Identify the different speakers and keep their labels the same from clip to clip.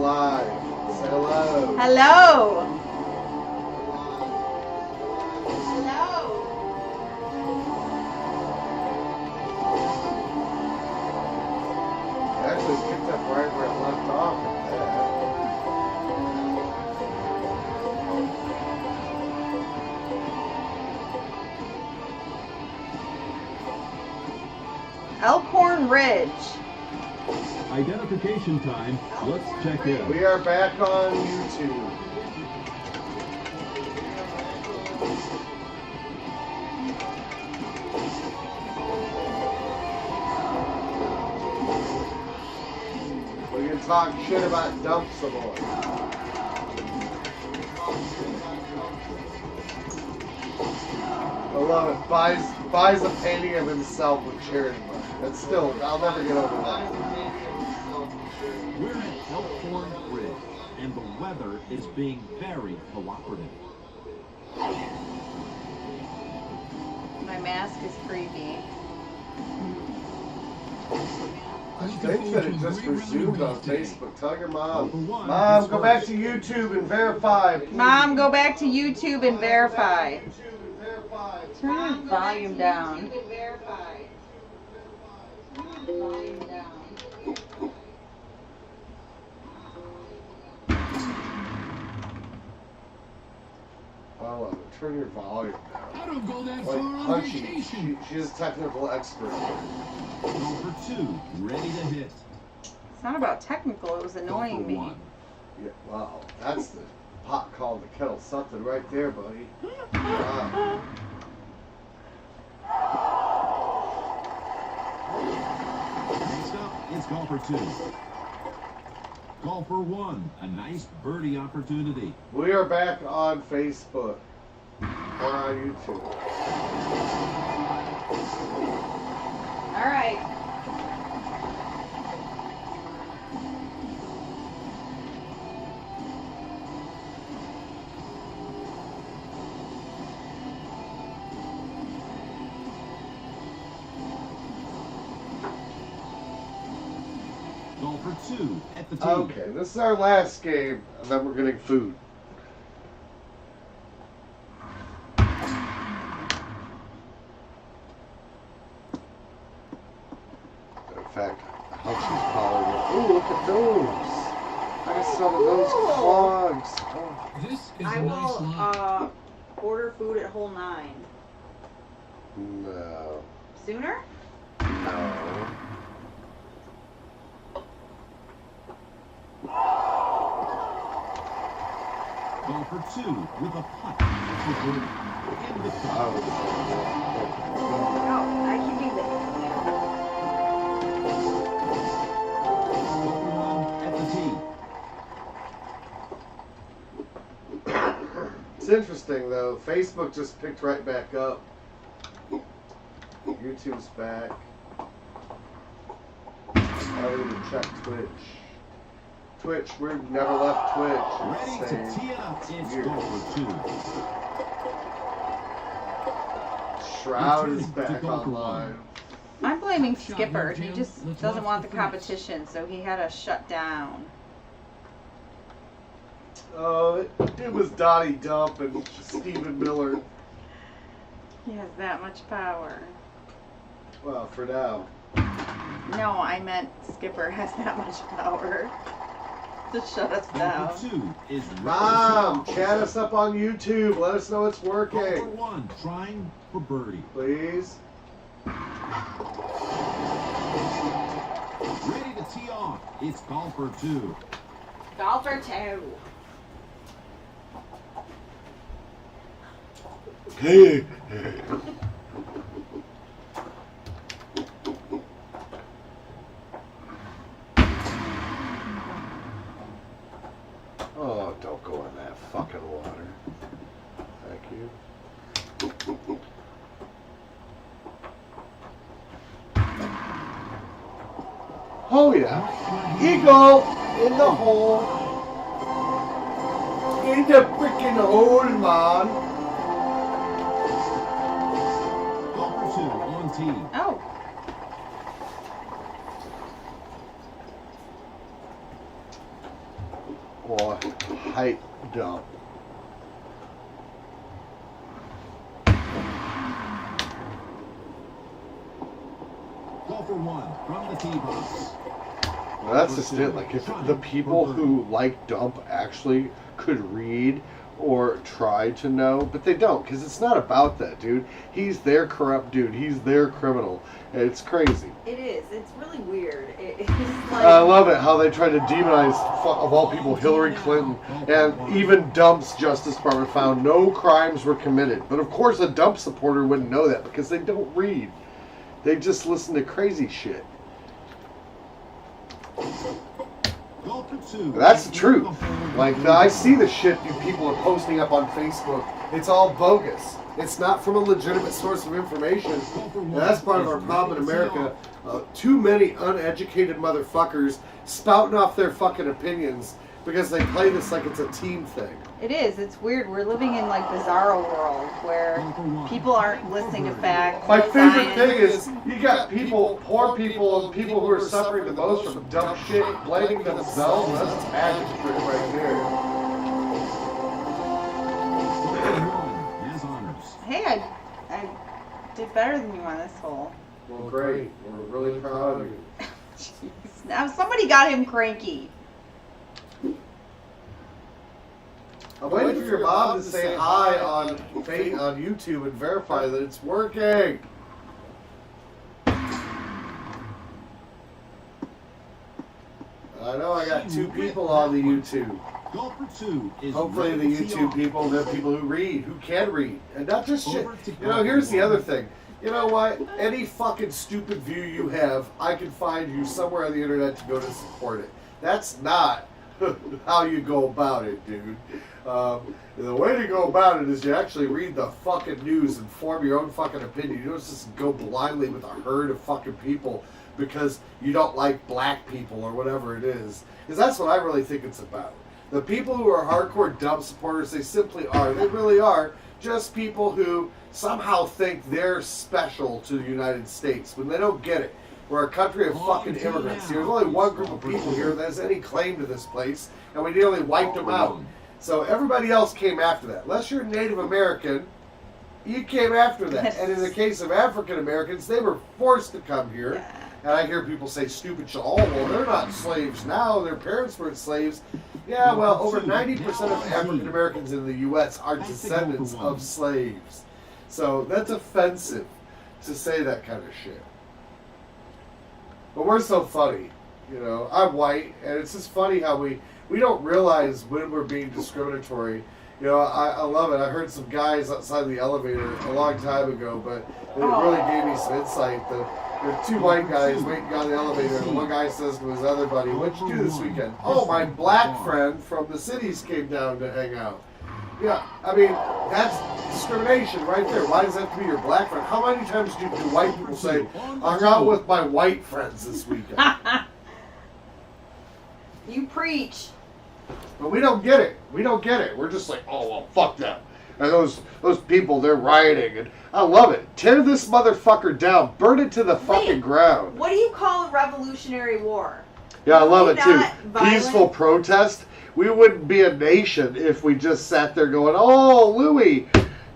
Speaker 1: live. Say hello.
Speaker 2: Hello.
Speaker 1: Actually, picked up right where it left off.
Speaker 2: Elkhorn Ridge.
Speaker 3: Identification time. Let's check in.
Speaker 1: We are back on YouTube. We can talk shit about dump some more. I love it. Buys a painting of himself with charity money. That's still, I'll never get over that.
Speaker 3: We're at Elkhorn Ridge, and the weather is being very cooperative.
Speaker 2: My mask is creepy.
Speaker 1: I think that it just resumed on Facebook. Tell your mom. Mom, go back to YouTube and verify. Please.
Speaker 2: Mom, go back to YouTube and verify. Turn the volume down.
Speaker 1: Oh, turn your volume down.
Speaker 3: I don't go that
Speaker 1: Like
Speaker 3: far on
Speaker 1: Hunchi,
Speaker 3: vacation.
Speaker 1: she's a technical expert.
Speaker 3: Number 2, ready to hit.
Speaker 2: It's not about technical, it was annoying me.
Speaker 3: One.
Speaker 1: Yeah, wow, that's the pot calling the kettle something right there, buddy. Wow.
Speaker 3: Next up, it's golfer 2. Golfer 1, a nice birdie opportunity.
Speaker 1: We are back on Facebook or on YouTube.
Speaker 2: All right.
Speaker 3: Golfer 2 at the tee.
Speaker 1: Okay, this is our last game, and then we're getting food. In fact, Hunchi's calling it. Ooh, look at those! I got some of those clogs. Oh.
Speaker 4: This is
Speaker 2: I
Speaker 4: a nice
Speaker 2: will
Speaker 4: lot.
Speaker 2: order food at Whole 9.
Speaker 1: No.
Speaker 2: Sooner?
Speaker 1: No.
Speaker 3: Golfer 2 with a putt. It's a birdie. In the cup.
Speaker 2: Oh, I can do this.
Speaker 3: Golfer 1 at the tee.
Speaker 1: It's interesting though. Facebook just picked right back up. YouTube's back. I need to check Twitch. Twitch, we've never left Twitch.
Speaker 3: Ready to tee it up. It's golfer 2.
Speaker 1: Shroud is back online.
Speaker 2: I'm blaming Skipper. He just doesn't want the competition, so he had us shut down.
Speaker 1: Oh, it was Donnie Dump and Stephen Miller.
Speaker 2: He has that much power.
Speaker 1: Well, for now.
Speaker 2: No, I meant Skipper has that much power to shut us down.
Speaker 3: Golfer 2 is ready to
Speaker 1: Mom,
Speaker 3: shot.
Speaker 1: chat us up on YouTube. Let us know it's
Speaker 3: Golfer
Speaker 1: working.
Speaker 3: 1 trying for birdie.
Speaker 1: Please.
Speaker 3: Ready to tee off. It's golfer 2.
Speaker 2: Golfer 2.
Speaker 1: Hey. Oh, don't go in that fucking water. Thank you. Oh yeah. Eagle in the hole. In the freaking hole, man.
Speaker 3: Golfer 2 on tee.
Speaker 2: Oh.
Speaker 1: or height dump.
Speaker 3: Call for one from the tee box.
Speaker 1: Well, that's just it. Like, if the people who like dump actually could read or try to know, but they don't, because it's not about that, dude. He's their corrupt dude. He's their criminal. It's crazy.
Speaker 2: It is. It's really weird. It's like...
Speaker 1: I love it how they try to demonize, of all people, Hillary Clinton, and even Dump's Justice Department found no crimes were committed. But of course a Dump supporter wouldn't know that because they don't read. They just listen to crazy shit. That's the truth. Like, I see the shit you people are posting up on Facebook. It's all bogus. It's not from a legitimate source of information. And that's part of our problem in America. Too many uneducated motherfuckers spouting off their fucking opinions because they play this like it's a team thing.
Speaker 2: It is. It's weird. We're living in like bizarro world where people aren't listening to facts.
Speaker 1: My favorite
Speaker 2: science.
Speaker 1: thing is you got people, poor people, and people who are suffering the most from dumb shit, blaming themselves. That's magic trick right there.
Speaker 2: Hey, I did better than you on this hole.
Speaker 1: Well, great. We're really proud of you.
Speaker 2: Jeez. Now somebody got him cranky.
Speaker 1: I'm waiting for your mom to say hi on YouTube and verify that it's working. I know I got 2 people on the YouTube. Hopefully the YouTube people, they're people who read, who can read. And not just shit. You know, here's the other thing. You know what? Any fucking stupid view you have, I can find you somewhere on the internet to go to support it. That's not how you go about it, dude. The way to go about it is you actually read the fucking news and form your own fucking opinion. You don't just go blindly with a herd of fucking people because you don't like black people or whatever it is. Because that's what I really think it's about. The people who are hardcore Dump supporters, they simply are. They really are just people who somehow think they're special to the United States when they don't get it. We're a country of fucking immigrants. There's only one group of people here that has any claim to this place, and we nearly wiped them out. So everybody else came after that. Unless you're Native American, you came after that. And in the case of African Americans, they were forced to come here.
Speaker 2: Yeah.
Speaker 1: And I hear people say stupid shit. Oh, well, they're not slaves now. Their parents were slaves. Yeah, well, over 90% of African Americans in the U.S. are descendants of slaves. So that's offensive to say that kind of shit. But we're so funny. You know, I'm white, and it's just funny how we don't realize when we're being discriminatory. You know, I love it. I heard some guys outside the elevator a long time ago, but it really gave me some insight. There are 2 white guys waiting on the elevator, and one guy says to his other buddy, "What'd you do this weekend?" "Oh, my black friend from the cities came down to hang out." Yeah, I mean, that's discrimination right there. Why does that have to be your black friend? How many times do white people say, "I hung out with my white friends this weekend"?
Speaker 2: You preach.
Speaker 1: But we don't get it. We don't get it. We're just like, oh, well, fuck them. And those people, they're rioting. And I love it. Tear this motherfucker down. Burn it to the fucking ground.
Speaker 2: What do you call a revolutionary war?
Speaker 1: Yeah, I love it, too.
Speaker 2: Violent?
Speaker 1: Peaceful protest. We wouldn't be a nation if we just sat there going, oh, Louis,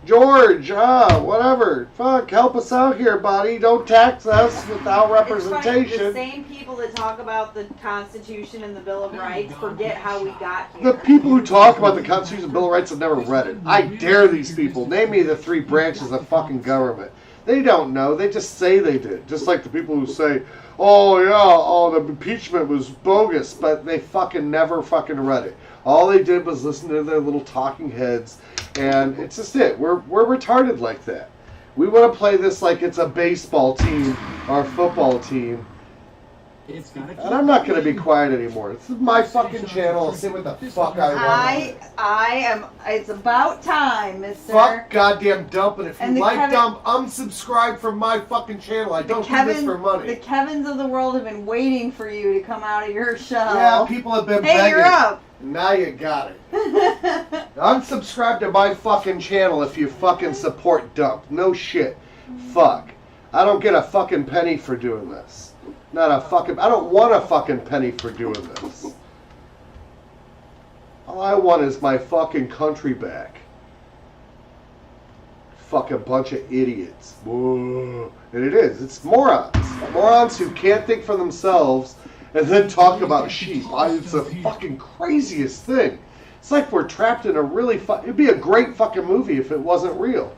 Speaker 1: George, whatever. Fuck, help us out here, buddy. Don't tax us without representation.
Speaker 2: It's funny, the same people that talk about the Constitution and the Bill of Rights forget how we got here.
Speaker 1: The people who talk about the Constitution and Bill of Rights have never read it. I dare these people. Name me the 3 branches of fucking government. They don't know. They just say they did. Just like the people who say, oh, yeah, the impeachment was bogus, but they fucking never fucking read it. All they did was listen to their little talking heads, and it's just it. We're retarded like that. We want to play this like it's a baseball team or a football team. And I'm not going to be quiet anymore. This is my fucking channel. I'll say what the fuck I want.
Speaker 2: I am. It's about time, mister.
Speaker 1: Fuck goddamn Dump, and if you like
Speaker 2: Kevin,
Speaker 1: Dump, unsubscribe from my fucking channel. I don't do this for money.
Speaker 2: The Kevins of the world have been waiting for you to come out of your show.
Speaker 1: Yeah, people have been begging.
Speaker 2: Hey, you're up.
Speaker 1: Now you got it. Unsubscribe to my fucking channel if you fucking support Dump. No shit. Fuck. I don't get a fucking penny for doing this. Not a fucking... I don't want a fucking penny for doing this. All I want is my fucking country back. Fucking bunch of idiots. Whoa. And it is. It's morons. Morons who can't think for themselves and then talk about sheep. It's the fucking craziest thing. It's like we're trapped in a really it'd be a great fucking movie if it wasn't real.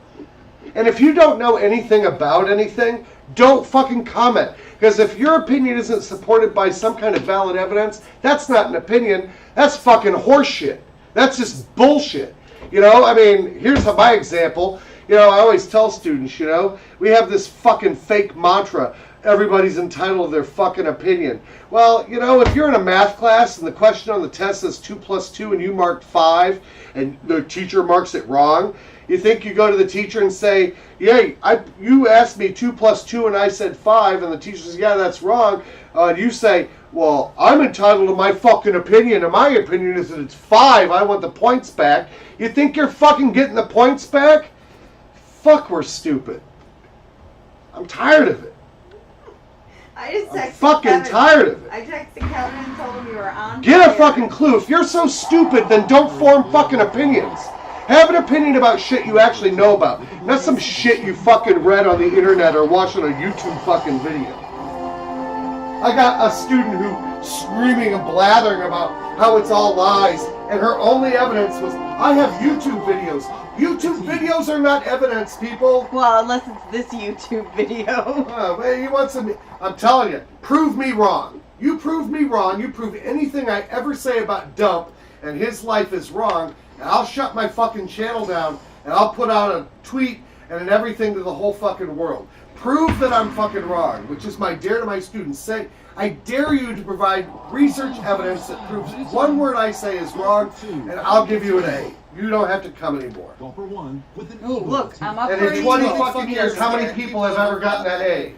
Speaker 1: And if you don't know anything about anything, don't fucking comment. Because if your opinion isn't supported by some kind of valid evidence, that's not an opinion. That's fucking horseshit. That's just bullshit. You know, I mean, here's my example. You know, I always tell students, you know, we have this fucking fake mantra. Everybody's entitled to their fucking opinion. Well, you know, if you're in a math class and the question on the test says 2 + 2 and you marked 5 and the teacher marks it wrong, you think you go to the teacher and say, "Yay, you asked me 2 + 2 and I said 5, and the teacher says, "Yeah, that's wrong." And you say, "Well, I'm entitled to my fucking opinion, and my opinion is that it's 5. I want the points back." You think you're fucking getting the points back? Fuck, we're stupid. I'm tired of it.
Speaker 2: I just texted
Speaker 1: I'm fucking
Speaker 2: Kevin.
Speaker 1: tired of it.
Speaker 2: I texted Kevin and told him you were on.
Speaker 1: Get a fucking clue. If you're so stupid, then don't form fucking opinions. Have an opinion about shit you actually know about. Not some shit you fucking read on the internet or watched on a YouTube fucking video. I got a student who screaming and blathering about how it's all lies, and her only evidence was, I have YouTube videos. YouTube videos are not evidence, people.
Speaker 2: Well, unless it's this YouTube video.
Speaker 1: Well, you want some? I'm telling you, prove me wrong. You prove me wrong. You prove anything I ever say about Dump and his life is wrong, and I'll shut my fucking channel down, and I'll put out a tweet and everything to the whole fucking world. Prove that I'm fucking wrong, which is my dare to my students. Say, I dare you to provide research evidence that proves one word I say is wrong, and I'll give you an A. You don't have to come anymore.
Speaker 2: Oh, look, I'm up
Speaker 1: And
Speaker 2: for
Speaker 1: in 20 fucking years, how many people have ever gotten an A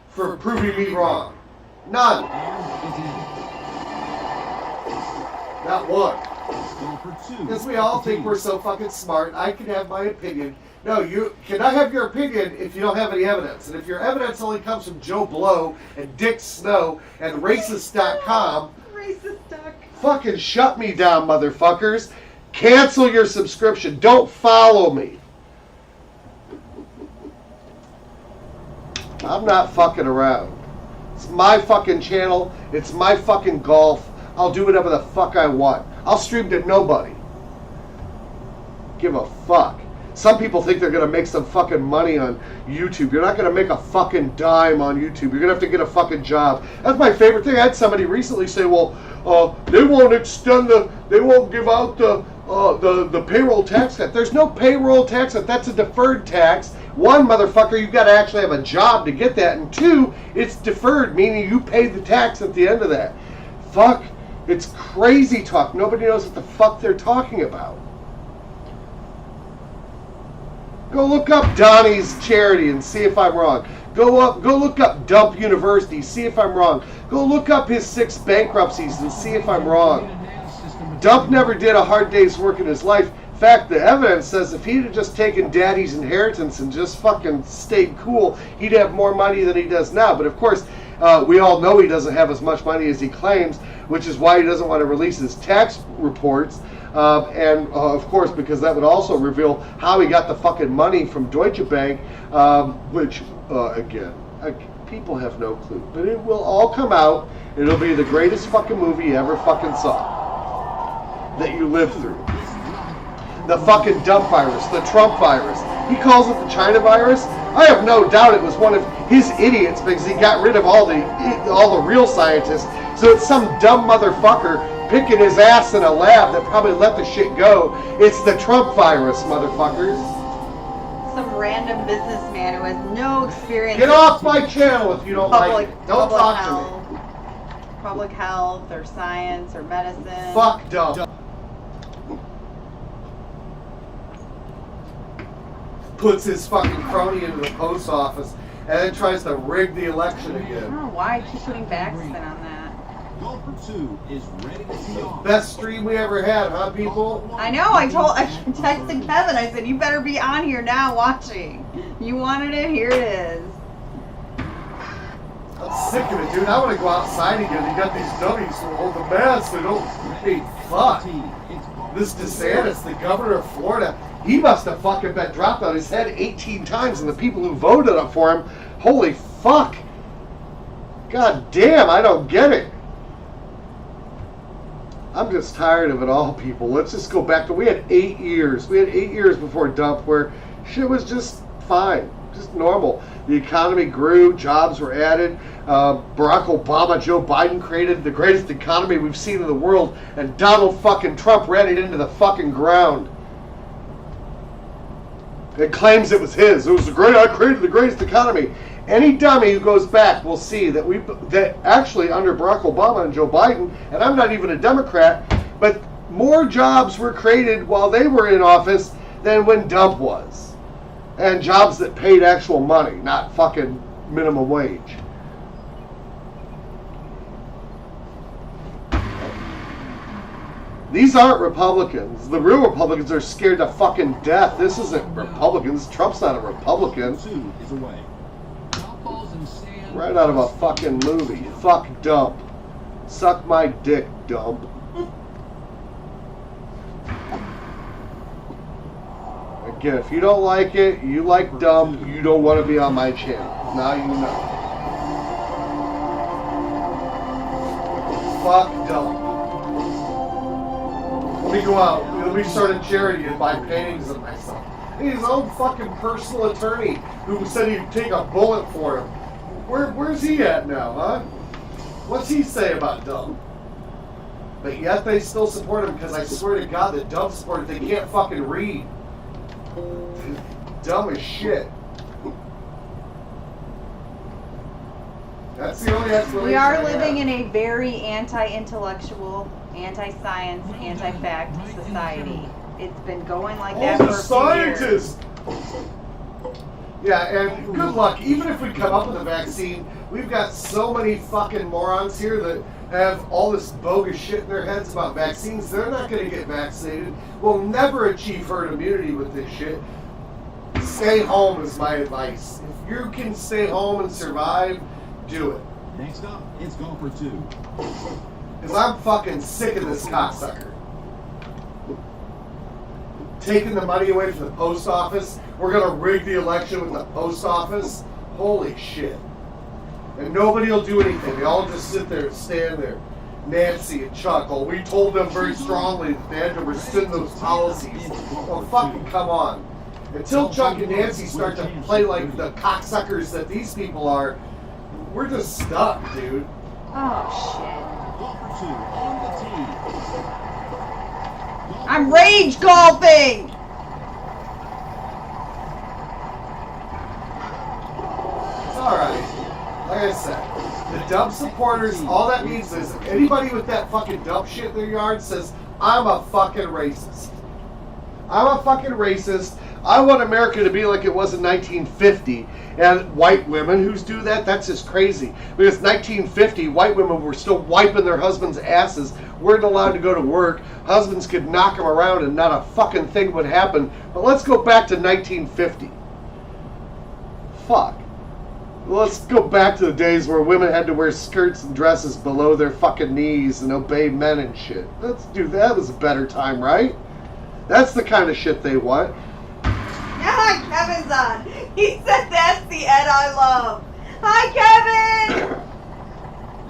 Speaker 1: for proving me wrong? None. Not one. Because we all think we're so fucking smart. I can have my opinion. No, you cannot have your opinion if you don't have any evidence. And if your evidence only comes from Joe Blow and Dick Snow and racist.com, fucking shut me down, motherfuckers. Cancel your subscription. Don't follow me. I'm not fucking around. It's my fucking channel. It's my fucking golf. I'll do whatever the fuck I want. I'll stream to nobody. Give a fuck. Some people think they're going to make some fucking money on YouTube. You're not going to make a fucking dime on YouTube. You're going to have to get a fucking job. That's my favorite thing. I had somebody recently say, well, they won't they won't give out the payroll tax cut. There's no payroll tax cut. That's a deferred tax. One, motherfucker, you've got to actually have a job to get that. And two, it's deferred, meaning you pay the tax at the end of that. Fuck. It's crazy talk. Nobody knows what the fuck they're talking about. Go look up Donnie's charity and see if I'm wrong. Go look up Dump University, see if I'm wrong. Go look up his 6 bankruptcies and see if I'm wrong. Dump never did a hard day's work in his life. In fact, the evidence says if he'd have just taken daddy's inheritance and just fucking stayed cool, he'd have more money than he does now. But of course, we all know he doesn't have as much money as he claims, which is why he doesn't want to release his tax reports. Of course, because that would also reveal how he got the fucking money from Deutsche Bank, which, again, people have no clue. But it will all come out. It'll be the greatest fucking movie you ever fucking saw that you lived through. The fucking dump virus, the Trump virus. He calls it the China virus. I have no doubt it was one of his idiots because he got rid of all the real scientists. So it's some dumb motherfucker picking his ass in a lab that probably let the shit go. It's the Trump virus, motherfuckers.
Speaker 2: Some random businessman who has no experience.
Speaker 1: Get off my channel if you don't like it. Don't talk to me.
Speaker 2: Public health or science or medicine.
Speaker 1: Fuck dumb. Puts his fucking crony into the post office and then tries to rig the election
Speaker 2: I
Speaker 1: again.
Speaker 2: don't know why I keep putting backspin on that.
Speaker 3: Golfer 2 is ready to tee off.
Speaker 1: Best stream we ever had, huh, people?
Speaker 2: I know, I texted Kevin, I said, you better be on here now watching. You wanted it, here it is.
Speaker 1: I'm sick of it, dude. I want to go outside again. You got these dummies who hold the mask. They don't hey, fuck. This DeSantis, the governor of Florida, he must have fucking been dropped on his head 18 times, and the people who voted up for him, holy fuck. God damn, I don't get it. I'm just tired of it all, people. Let's just go back to, we had 8 years. We had 8 years before Dump where shit was just fine, just normal. The economy grew, jobs were added. Barack Obama, Joe Biden created the greatest economy we've seen in the world, and Donald fucking Trump ran it into the fucking ground. It claims it was his. It was I created the greatest economy. Any dummy who goes back will see that actually under Barack Obama and Joe Biden, and I'm not even a Democrat, but more jobs were created while they were in office than when Dump was. And jobs that paid actual money, not fucking minimum wage. These aren't Republicans. The real Republicans are scared to fucking death. This isn't Republicans. Trump's not a Republican. Right out of a fucking movie. Fuck Dump. Suck my dick, Dump. Again, if you don't like it, you like Dump, you don't want to be on my channel. Now you know. Fuck Dump. Let me go out. Let me start a charity and buy paintings of myself. His own fucking personal attorney who said he'd take a bullet for him. Where's he at now, huh? What's he say about Dump? But yet they still support him because I swear to God that Dump supported, they can't fucking read. Dumb as shit. That's the only explanation.
Speaker 2: We are living in a very anti-intellectual, anti-science, anti-fact society. It's been going like that for a few years.
Speaker 1: Yeah, and good luck. Even if we come up with a vaccine, we've got so many fucking morons here that have all this bogus shit in their heads about vaccines. They're not going to get vaccinated. We'll never achieve herd immunity with this shit. Stay home is my advice. If you can stay home and survive, do it.
Speaker 3: Next up, it's golfer 2.
Speaker 1: Because I'm fucking sick of this cocksucker. Taking the money away from the post office. We're going to rig the election with the post office. Holy shit. And nobody will do anything. They all just sit there and stand there. Nancy and Chuck, well, we told them very strongly that they had to rescind those policies. Well, fucking come on. Until Chuck and Nancy start to play like the cocksuckers that these people are, we're just stuck, dude.
Speaker 2: Oh, shit.
Speaker 3: Golfer 2 on the tee.
Speaker 2: I'm rage golfing!
Speaker 1: It's alright. Like I said, the Dump supporters, all that means is anybody with that fucking Dump shit in their yard says, I'm a fucking racist. I'm a fucking racist. I want America to be like it was in 1950. And white women who do that, that's just crazy. Because 1950, white women were still wiping their husbands' asses, weren't allowed to go to work. Husbands could knock them around and not a fucking thing would happen. But let's go back to 1950. Fuck. Let's go back to the days where women had to wear skirts and dresses below their fucking knees and obey men and shit. Let's do that. That was a better time, right? That's the kind of shit they want.
Speaker 2: Yeah, Kevin's on. He said that's the Ed I love. Hi, Kevin!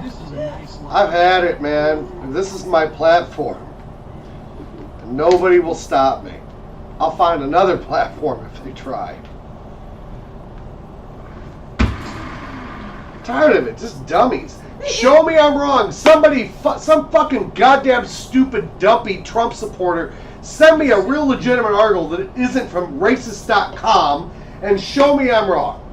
Speaker 3: This is a nice line.
Speaker 1: I've had it, man. This is my platform. And nobody will stop me. I'll find another platform if they try. Tired of it. Just dummies. Show me I'm wrong. Somebody, some fucking goddamn stupid dumpy Trump supporter, send me a real legitimate article that isn't from racist.com and show me I'm wrong.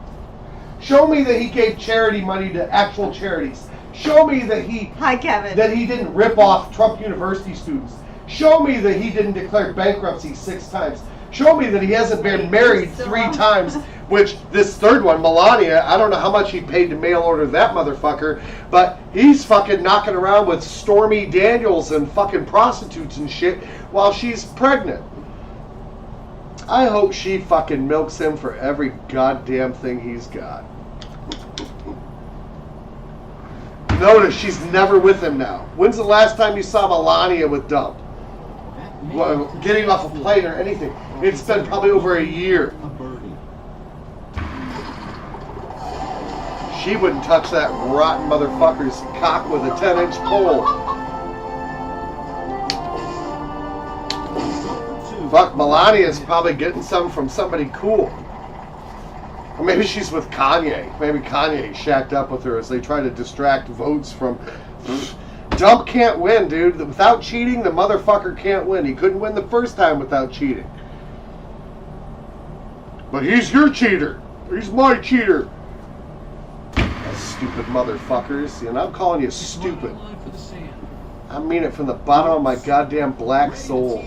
Speaker 1: Show me that he gave charity money to actual charities. Show me that
Speaker 2: Hi, Kevin.
Speaker 1: that he didn't rip off Trump University students. Show me that he didn't declare bankruptcy 6 times. Show me that he hasn't been married 3 times, which this third one, Melania, I don't know how much he paid to mail order that motherfucker, but he's fucking knocking around with Stormy Daniels and fucking prostitutes and shit while she's pregnant. I hope she fucking milks him for every goddamn thing he's got. Notice she's never with him now. When's the last time you saw Melania with Dump? Well, getting off a plane or anything. It's been probably over a year. She wouldn't touch that rotten motherfucker's cock with a 10-inch pole. Fuck, Melania's probably getting some from somebody cool. Or maybe she's with Kanye. Maybe Kanye shacked up with her as they try to distract votes from... Dump can't win, dude. Without cheating, the motherfucker can't win. He couldn't win the first time without cheating. But he's your cheater. He's my cheater. Stupid motherfuckers. And I'm calling you stupid. I mean it from the bottom of my goddamn black soul.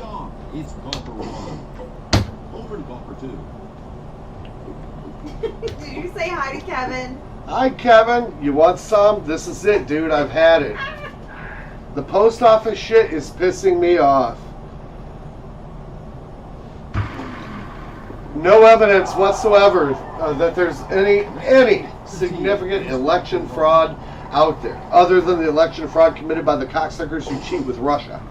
Speaker 3: It's bumper 1. Over to bumper 2.
Speaker 2: Did you say hi to Kevin?
Speaker 1: Hi, Kevin. You want some? This is it, dude. I've had it. The post office shit is pissing me off. No evidence whatsoever that there's any significant election fraud out there, other than the election fraud committed by the cocksuckers who cheat with Russia.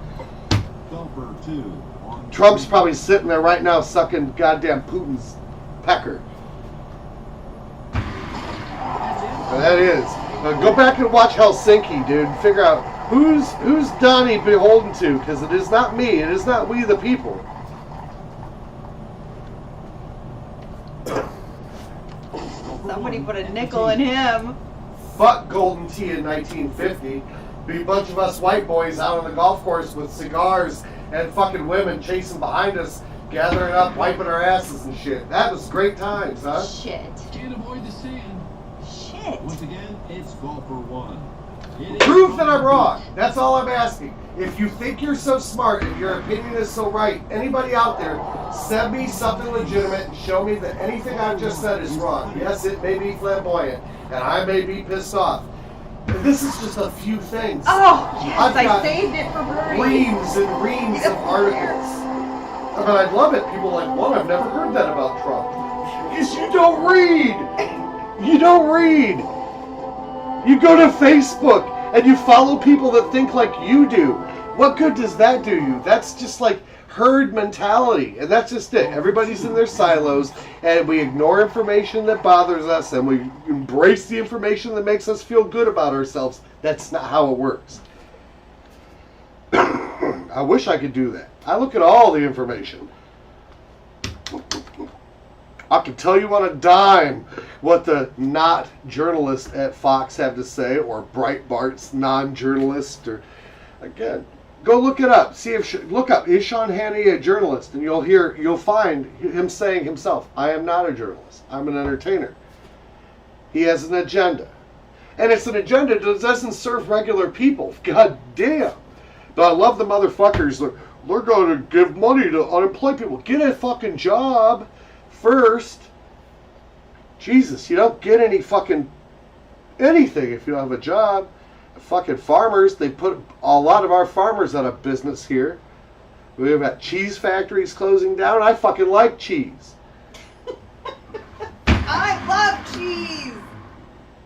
Speaker 3: Bumper 2.
Speaker 1: Trump's probably sitting there right now sucking goddamn Putin's pecker. That is. Go back and watch Helsinki, dude. Figure out who's Donnie beholden to, because it is not me. It is not we the people.
Speaker 2: Somebody put a nickel in him.
Speaker 1: Fuck Golden Tee in 1950. Be a bunch of us white boys out on the golf course with cigars and fucking women chasing behind us, gathering up, wiping our asses and shit. That was great times, huh?
Speaker 2: Shit.
Speaker 3: Can't avoid the sand.
Speaker 2: Shit.
Speaker 3: Once again, it's golfer 1.
Speaker 1: Prove that I'm wrong. That's all I'm asking. If you think you're so smart and your opinion is so right, anybody out there, send me something legitimate and show me that anything I've just said is wrong. Yes, it may be flamboyant, and I may be pissed off. But this is just a few things.
Speaker 2: Oh, yes,
Speaker 1: I've
Speaker 2: I
Speaker 1: got
Speaker 2: saved it for Bree.
Speaker 1: reams and reams of articles. But I'd love it. People are like, well, I've never heard that about Trump. Because you don't read. You don't read. You go to Facebook and you follow people that think like you do. What good does that do you? That's just like herd mentality. And that's just it. Everybody's in their silos and we ignore information that bothers us and we embrace the information that makes us feel good about ourselves. That's not how it works. I wish I could do that. I look at all the information. I can tell you on a dime what the not journalists at Fox have to say, or Breitbart's non-journalist, or again, go look it up. See if look up, is Sean Hannity a journalist? And you'll find him saying himself, I am not a journalist. I'm an entertainer. He has an agenda, and it's an agenda that doesn't serve regular people. God damn! But I love the motherfuckers. They're going to give money to unemployed people. Get a fucking job first. Jesus, you don't get any fucking anything if you don't have a job. Fucking farmers, they put a lot of our farmers out of business here. We've got cheese factories closing down. I fucking like cheese.
Speaker 2: I love cheese.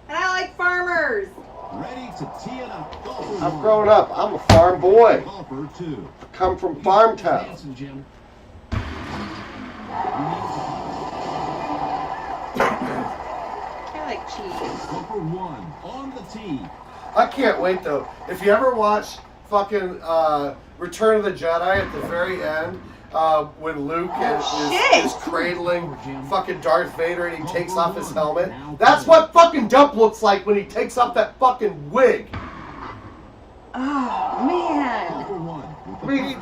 Speaker 2: And I like farmers.
Speaker 3: Ready to tee it up.
Speaker 1: I've grown up. I'm a farm boy.
Speaker 3: Golfer 2.
Speaker 1: I come from farm town.
Speaker 3: Dancing, Jim.
Speaker 2: I like cheese.
Speaker 3: Golfer 1 on the tee.
Speaker 1: I can't wait though. If you ever watch fucking Return of the Jedi at the very end, when Luke is cradling fucking Darth Vader and he takes off his helmet, that's what fucking Dump looks like when he takes off that fucking wig.
Speaker 2: Oh, man.
Speaker 3: Golfer 1.
Speaker 1: I mean,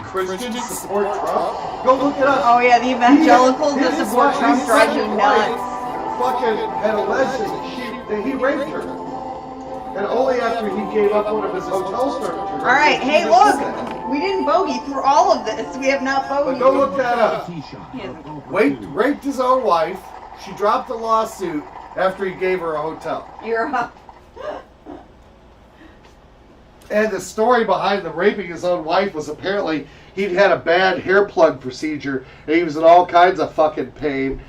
Speaker 1: Christians support Trump. Go look it up.
Speaker 2: Oh, yeah, the evangelicals that
Speaker 1: His
Speaker 2: support Trump
Speaker 1: his
Speaker 2: drive
Speaker 1: second
Speaker 2: you
Speaker 1: wife
Speaker 2: nuts.
Speaker 1: Fucking had alleged that he raped her. And only after he gave up one of his hotel furniture.
Speaker 2: All right, hey, look. We didn't bogey through all of this. We have not
Speaker 1: But
Speaker 2: bogeyed.
Speaker 1: go look that up.
Speaker 3: Tee shot.
Speaker 1: Raped his own wife. She dropped the lawsuit after he gave her a hotel.
Speaker 2: You're up.
Speaker 1: And the story behind the raping his own wife was apparently he'd had a bad hair plug procedure and he was in all kinds of fucking pain.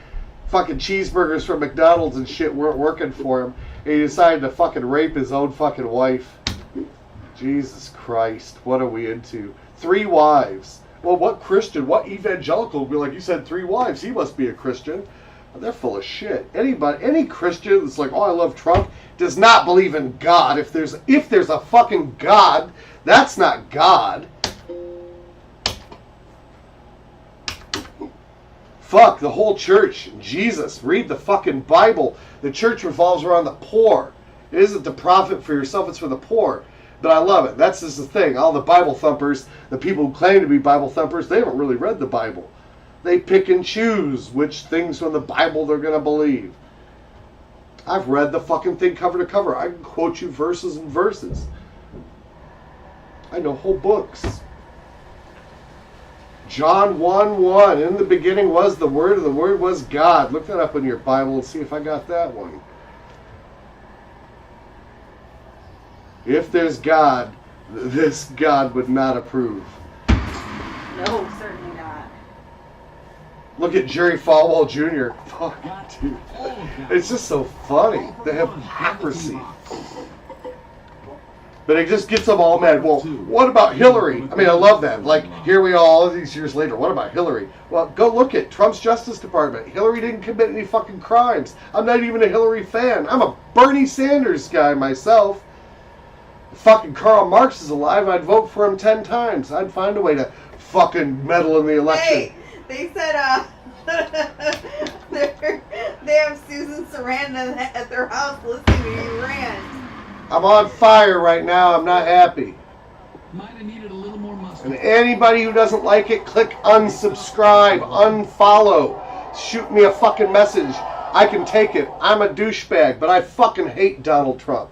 Speaker 1: fucking cheeseburgers from McDonald's and shit weren't working for him. And he decided to fucking rape his own fucking wife. Jesus Christ, what are we into? 3 wives. Well, what Christian, what evangelical would be like, you said 3 wives, he must be a Christian. Well, they're full of shit. Any Christian that's like, oh, I love Trump, does not believe in God. If there's a fucking God, that's not God. Fuck the whole church. Jesus, read the fucking Bible. The church revolves around the poor. It isn't to profit for yourself, it's for the poor. But I love it. That's just the thing. All the Bible thumpers, the people who claim to be Bible thumpers, they haven't really read the Bible. They pick and choose which things from the Bible they're going to believe. I've read the fucking thing cover to cover. I can quote you verses and verses. I know whole books. John 1:1. In the beginning was the Word, and the Word was God. Look that up in your Bible and see if I got that one. If there's God, this God would not approve.
Speaker 2: No, certainly not.
Speaker 1: Look at Jerry Falwell Jr. Fuck, dude. It's just so funny. The hypocrisy. But it just gets them all mad. Well, what about Hillary? I mean, I love that. Like, here we are all these years later. What about Hillary? Well, go look at Trump's Justice Department. Hillary didn't commit any fucking crimes. I'm not even a Hillary fan. I'm a Bernie Sanders guy myself. If fucking Karl Marx is alive, I'd vote for him 10 times. I'd find a way to fucking meddle in the election.
Speaker 2: Hey, they said, they have Susan Sarandon at their house listening to you rant.
Speaker 1: I'm on fire right now. I'm not happy.
Speaker 3: Might have needed a little more mustard.
Speaker 1: And anybody who doesn't like it, click unsubscribe, unfollow. Shoot me a fucking message. I can take it. I'm a douchebag, but I fucking hate Donald Trump.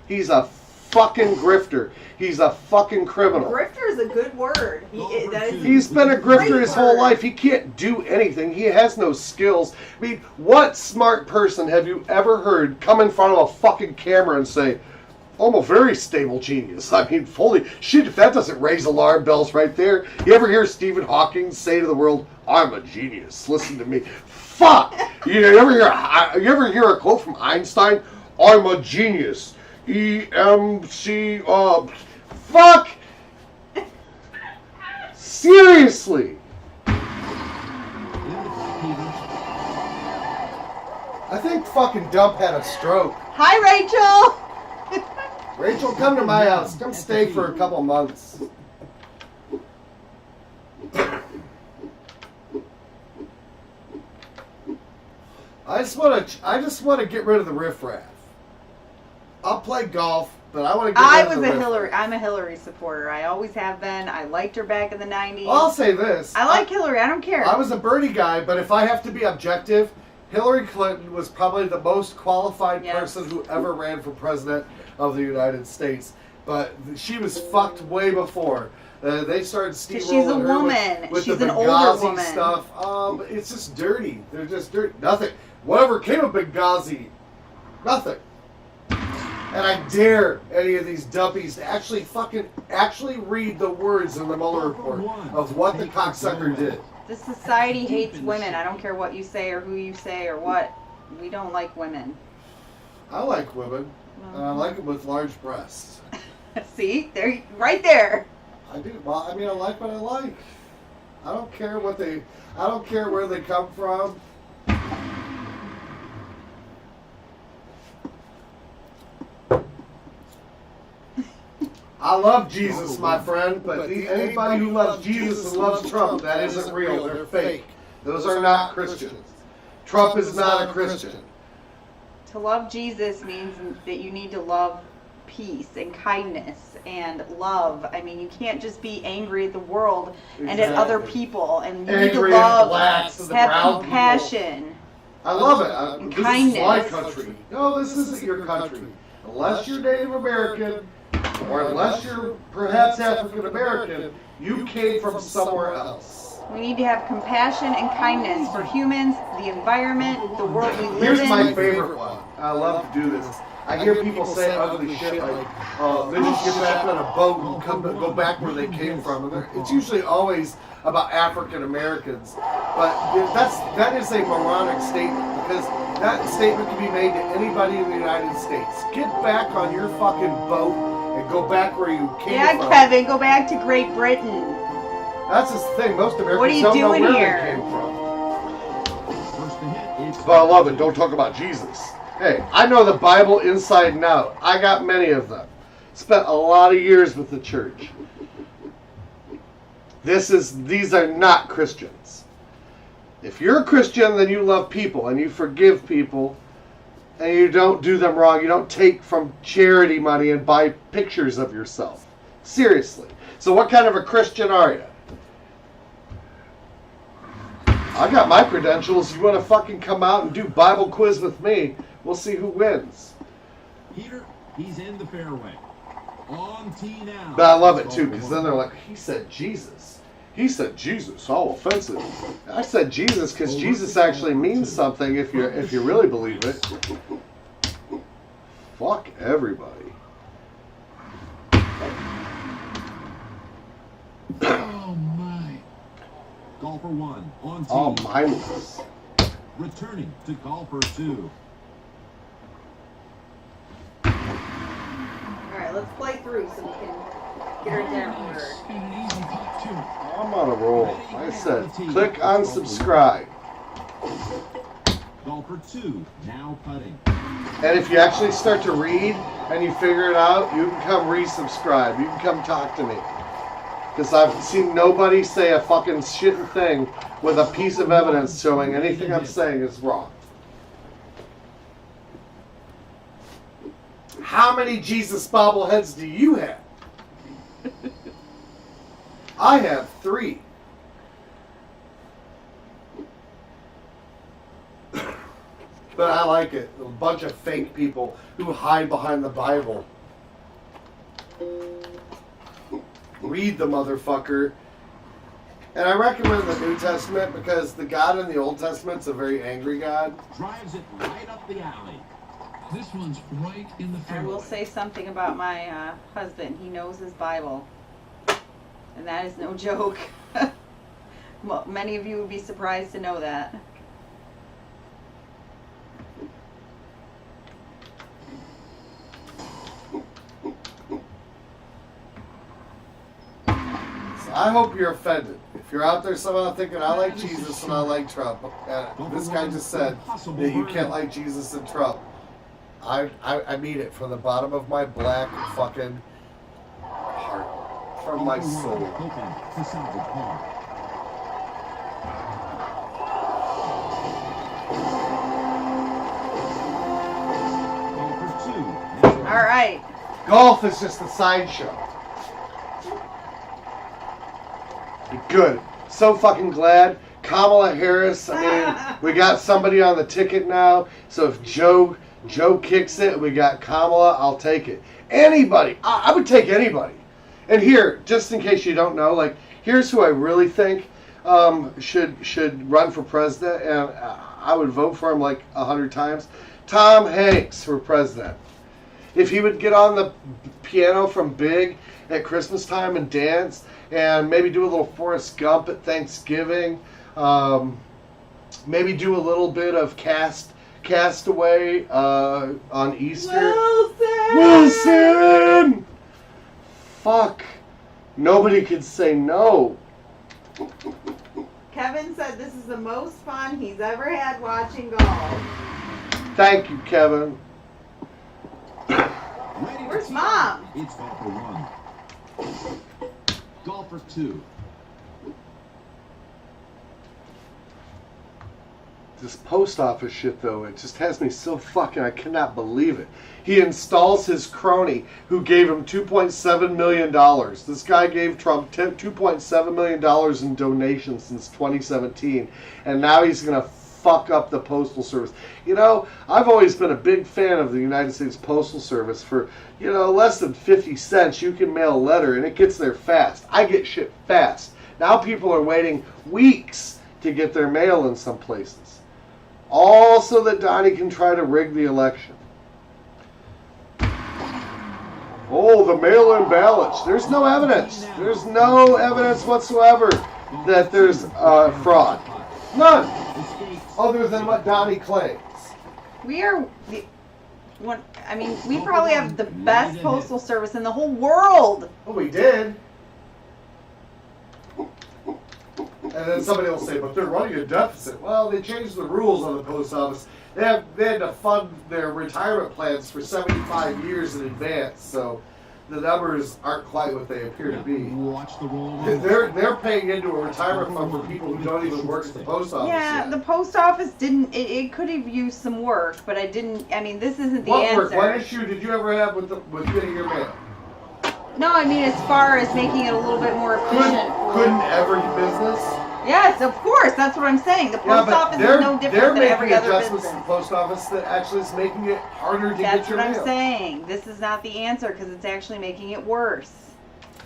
Speaker 1: He's a fucking grifter. He's a fucking criminal.
Speaker 2: Grifter is a good word.
Speaker 1: He's been a grifter his whole life. He can't do anything. He has no skills. I mean, what smart person have you ever heard come in front of a fucking camera and say, I'm a very stable genius? I mean, fully. Shit, if that doesn't raise alarm bells right there. You ever hear Stephen Hawking say to the world, I'm a genius. Listen to me. Fuck! You ever hear a quote from Einstein? I'm a genius. EMC, fuck! Seriously! I think fucking Dump had a stroke.
Speaker 2: Hi, Rachel!
Speaker 1: Rachel, come to my house. Come stay for a couple months. I just want to get rid of the riffraff. I'll play golf, but I want to get rid of the riffraff.
Speaker 2: I'm a Hillary supporter. I always have been. I liked her back in the 90s.
Speaker 1: Well, I'll say this.
Speaker 2: I like Hillary. I don't care.
Speaker 1: I was a Bernie guy, but if I have to be objective, Hillary Clinton was probably the most qualified person who ever ran for president of the United States. But she was fucked way before. They started steamrolling
Speaker 2: she's a woman.
Speaker 1: with
Speaker 2: She's
Speaker 1: the
Speaker 2: an older
Speaker 1: Benghazi
Speaker 2: woman.
Speaker 1: stuff. It's just dirty. They're just dirty. Nothing. Whatever came of Benghazi, nothing. And I dare any of these dumpies to actually read the words in the Mueller report of what the cocksucker did.
Speaker 2: This society hates women. I don't care what you say or who you say or what. We don't like women.
Speaker 1: I like women. And I like them with large breasts.
Speaker 2: See? They're right there.
Speaker 1: I do. Well, I mean, I like what I like. I don't care where they come from. I love Jesus, my friend, but anybody who loves Jesus and loves Trump, that isn't real. They're fake. Those are not Christians. Trump is not a Christian.
Speaker 2: To love Jesus means that you need to love peace and kindness and love. I mean, you can't just be angry at the world and at other people. And you need to love, have compassion.
Speaker 1: I love it.
Speaker 2: And
Speaker 1: this
Speaker 2: kindness.
Speaker 1: is my country. No, this isn't your country. Unless you're Native American, or unless you're perhaps African American, you came from somewhere else.
Speaker 2: We need to have compassion and kindness for humans, the environment, the world we live in.
Speaker 1: Here's my favorite one. I love to do this. I hear people say ugly shit like, they just get back on a boat and go back where they came from. And it's usually always about African Americans. But that is a moronic statement, because that statement can be made to anybody in the United States. Get back on your fucking boat and go back where you came from.
Speaker 2: Yeah, Kevin, go back to Great Britain.
Speaker 1: That's the thing. Most Americans
Speaker 2: What are you
Speaker 1: don't know
Speaker 2: doing
Speaker 1: where
Speaker 2: here?
Speaker 1: they came from.
Speaker 3: First to hit is
Speaker 1: But I love it. Don't talk about Jesus. Hey, I know the Bible inside and out. I got many of them. Spent a lot of years with the church. These are not Christians. If you're a Christian, then you love people and you forgive people and you don't do them wrong. You don't take from charity money and buy pictures of yourself. Seriously. So what kind of a Christian are you? I got my credentials. You want to fucking come out and do Bible quiz with me? We'll see who wins.
Speaker 3: Peter. He's in the fairway. On tee now.
Speaker 1: But I love it too, because then they're like, he said Jesus. He said Jesus. How offensive. I said Jesus because Jesus actually means something if you really believe it. Fuck everybody.
Speaker 3: Oh my. Golfer 1 on tee.
Speaker 1: All mindless.
Speaker 3: Returning to golfer 2.
Speaker 2: Alright, let's play through so we can get her down order.
Speaker 1: I'm on a roll. Like I said, click on subscribe.
Speaker 3: Golfer 2 now putting.
Speaker 1: And if you actually start to read and you figure it out, you can come resubscribe. You can come talk to me. Because I've seen nobody say a fucking shitting thing with a piece of evidence showing anything I'm saying is wrong. How many Jesus bobbleheads do you have? I have 3. But I like it. A bunch of fake people who hide behind the Bible. Read the motherfucker. And I recommend the New Testament because the God in the Old Testament's a very angry God.
Speaker 3: Drives it right up the alley.
Speaker 4: This one's right in the
Speaker 2: I
Speaker 4: fairway.
Speaker 2: will say something about my husband. He knows his Bible. And that is no joke. Well, many of you would be surprised to know that.
Speaker 1: So I hope you're offended. If you're out there somehow thinking I like Jesus and I like Trump, this guy just said that you can't like Jesus and Trump. I mean it from the bottom of my black fucking heart, from my soul.
Speaker 3: Hoping to salvage par. Golfer 2.
Speaker 2: All right.
Speaker 1: Golf is just a sideshow. Good. So fucking glad. Kamala Harris, I mean, we got somebody on the ticket now. So if Joe kicks it, we got Kamala, I'll take it. Anybody. I would take anybody. And here, just in case you don't know, like, here's who I really think should run for president, and I would vote for him like 100 times. Tom Hanks for president. If he would get on the piano from Big at Christmas time and dance, and maybe do a little Forrest Gump at Thanksgiving, maybe do a little bit of Castaway on Easter. Wilson! Fuck. Nobody could say no.
Speaker 2: Kevin said this is the most fun he's ever had watching golf.
Speaker 1: Thank you, Kevin.
Speaker 2: Where's Mom?
Speaker 3: It's golfer 1. Golfer 2.
Speaker 1: This post office shit, though, it just has me so fucking, I cannot believe it. He installs his crony who gave him $2.7 million. This guy gave Trump $2.7 million in donations since 2017. And now he's going to fuck up the Postal Service. You know, I've always been a big fan of the United States Postal Service. For, you know, less than 50 cents, you can mail a letter and it gets there fast. I get shit fast. Now people are waiting weeks to get their mail in some places. All so that Donnie can try to rig the election. Oh, the mail-in ballots. There's no evidence. There's no evidence whatsoever that there's fraud. None. Other than what Donnie claims.
Speaker 2: We are the one. I mean, we probably have the best postal service in the whole world.
Speaker 1: Well, we did. And then somebody will say, but they're running a deficit. Well, they changed the rules on the post office. They had to fund their retirement plans for 75 years in advance, so the numbers aren't quite what they appear to be.
Speaker 3: Watch the roll.
Speaker 1: They're paying into a retirement fund for people who don't even work at the post office.
Speaker 2: Yeah,
Speaker 1: yet.
Speaker 2: the post office didn't. It could have used some work, but I didn't. I mean, this isn't the
Speaker 1: What
Speaker 2: answer.
Speaker 1: work? What issue did you ever have with getting your mail?
Speaker 2: No, I mean as far as making it a little bit more efficient.
Speaker 1: Couldn't every business?
Speaker 2: Yes, of course. That's what I'm saying. The post office is no different than every other business.
Speaker 1: They're making adjustments to the post office that actually is making it harder to
Speaker 2: That's
Speaker 1: get your
Speaker 2: what
Speaker 1: mail.
Speaker 2: I'm saying. This is not the answer because it's actually making it worse.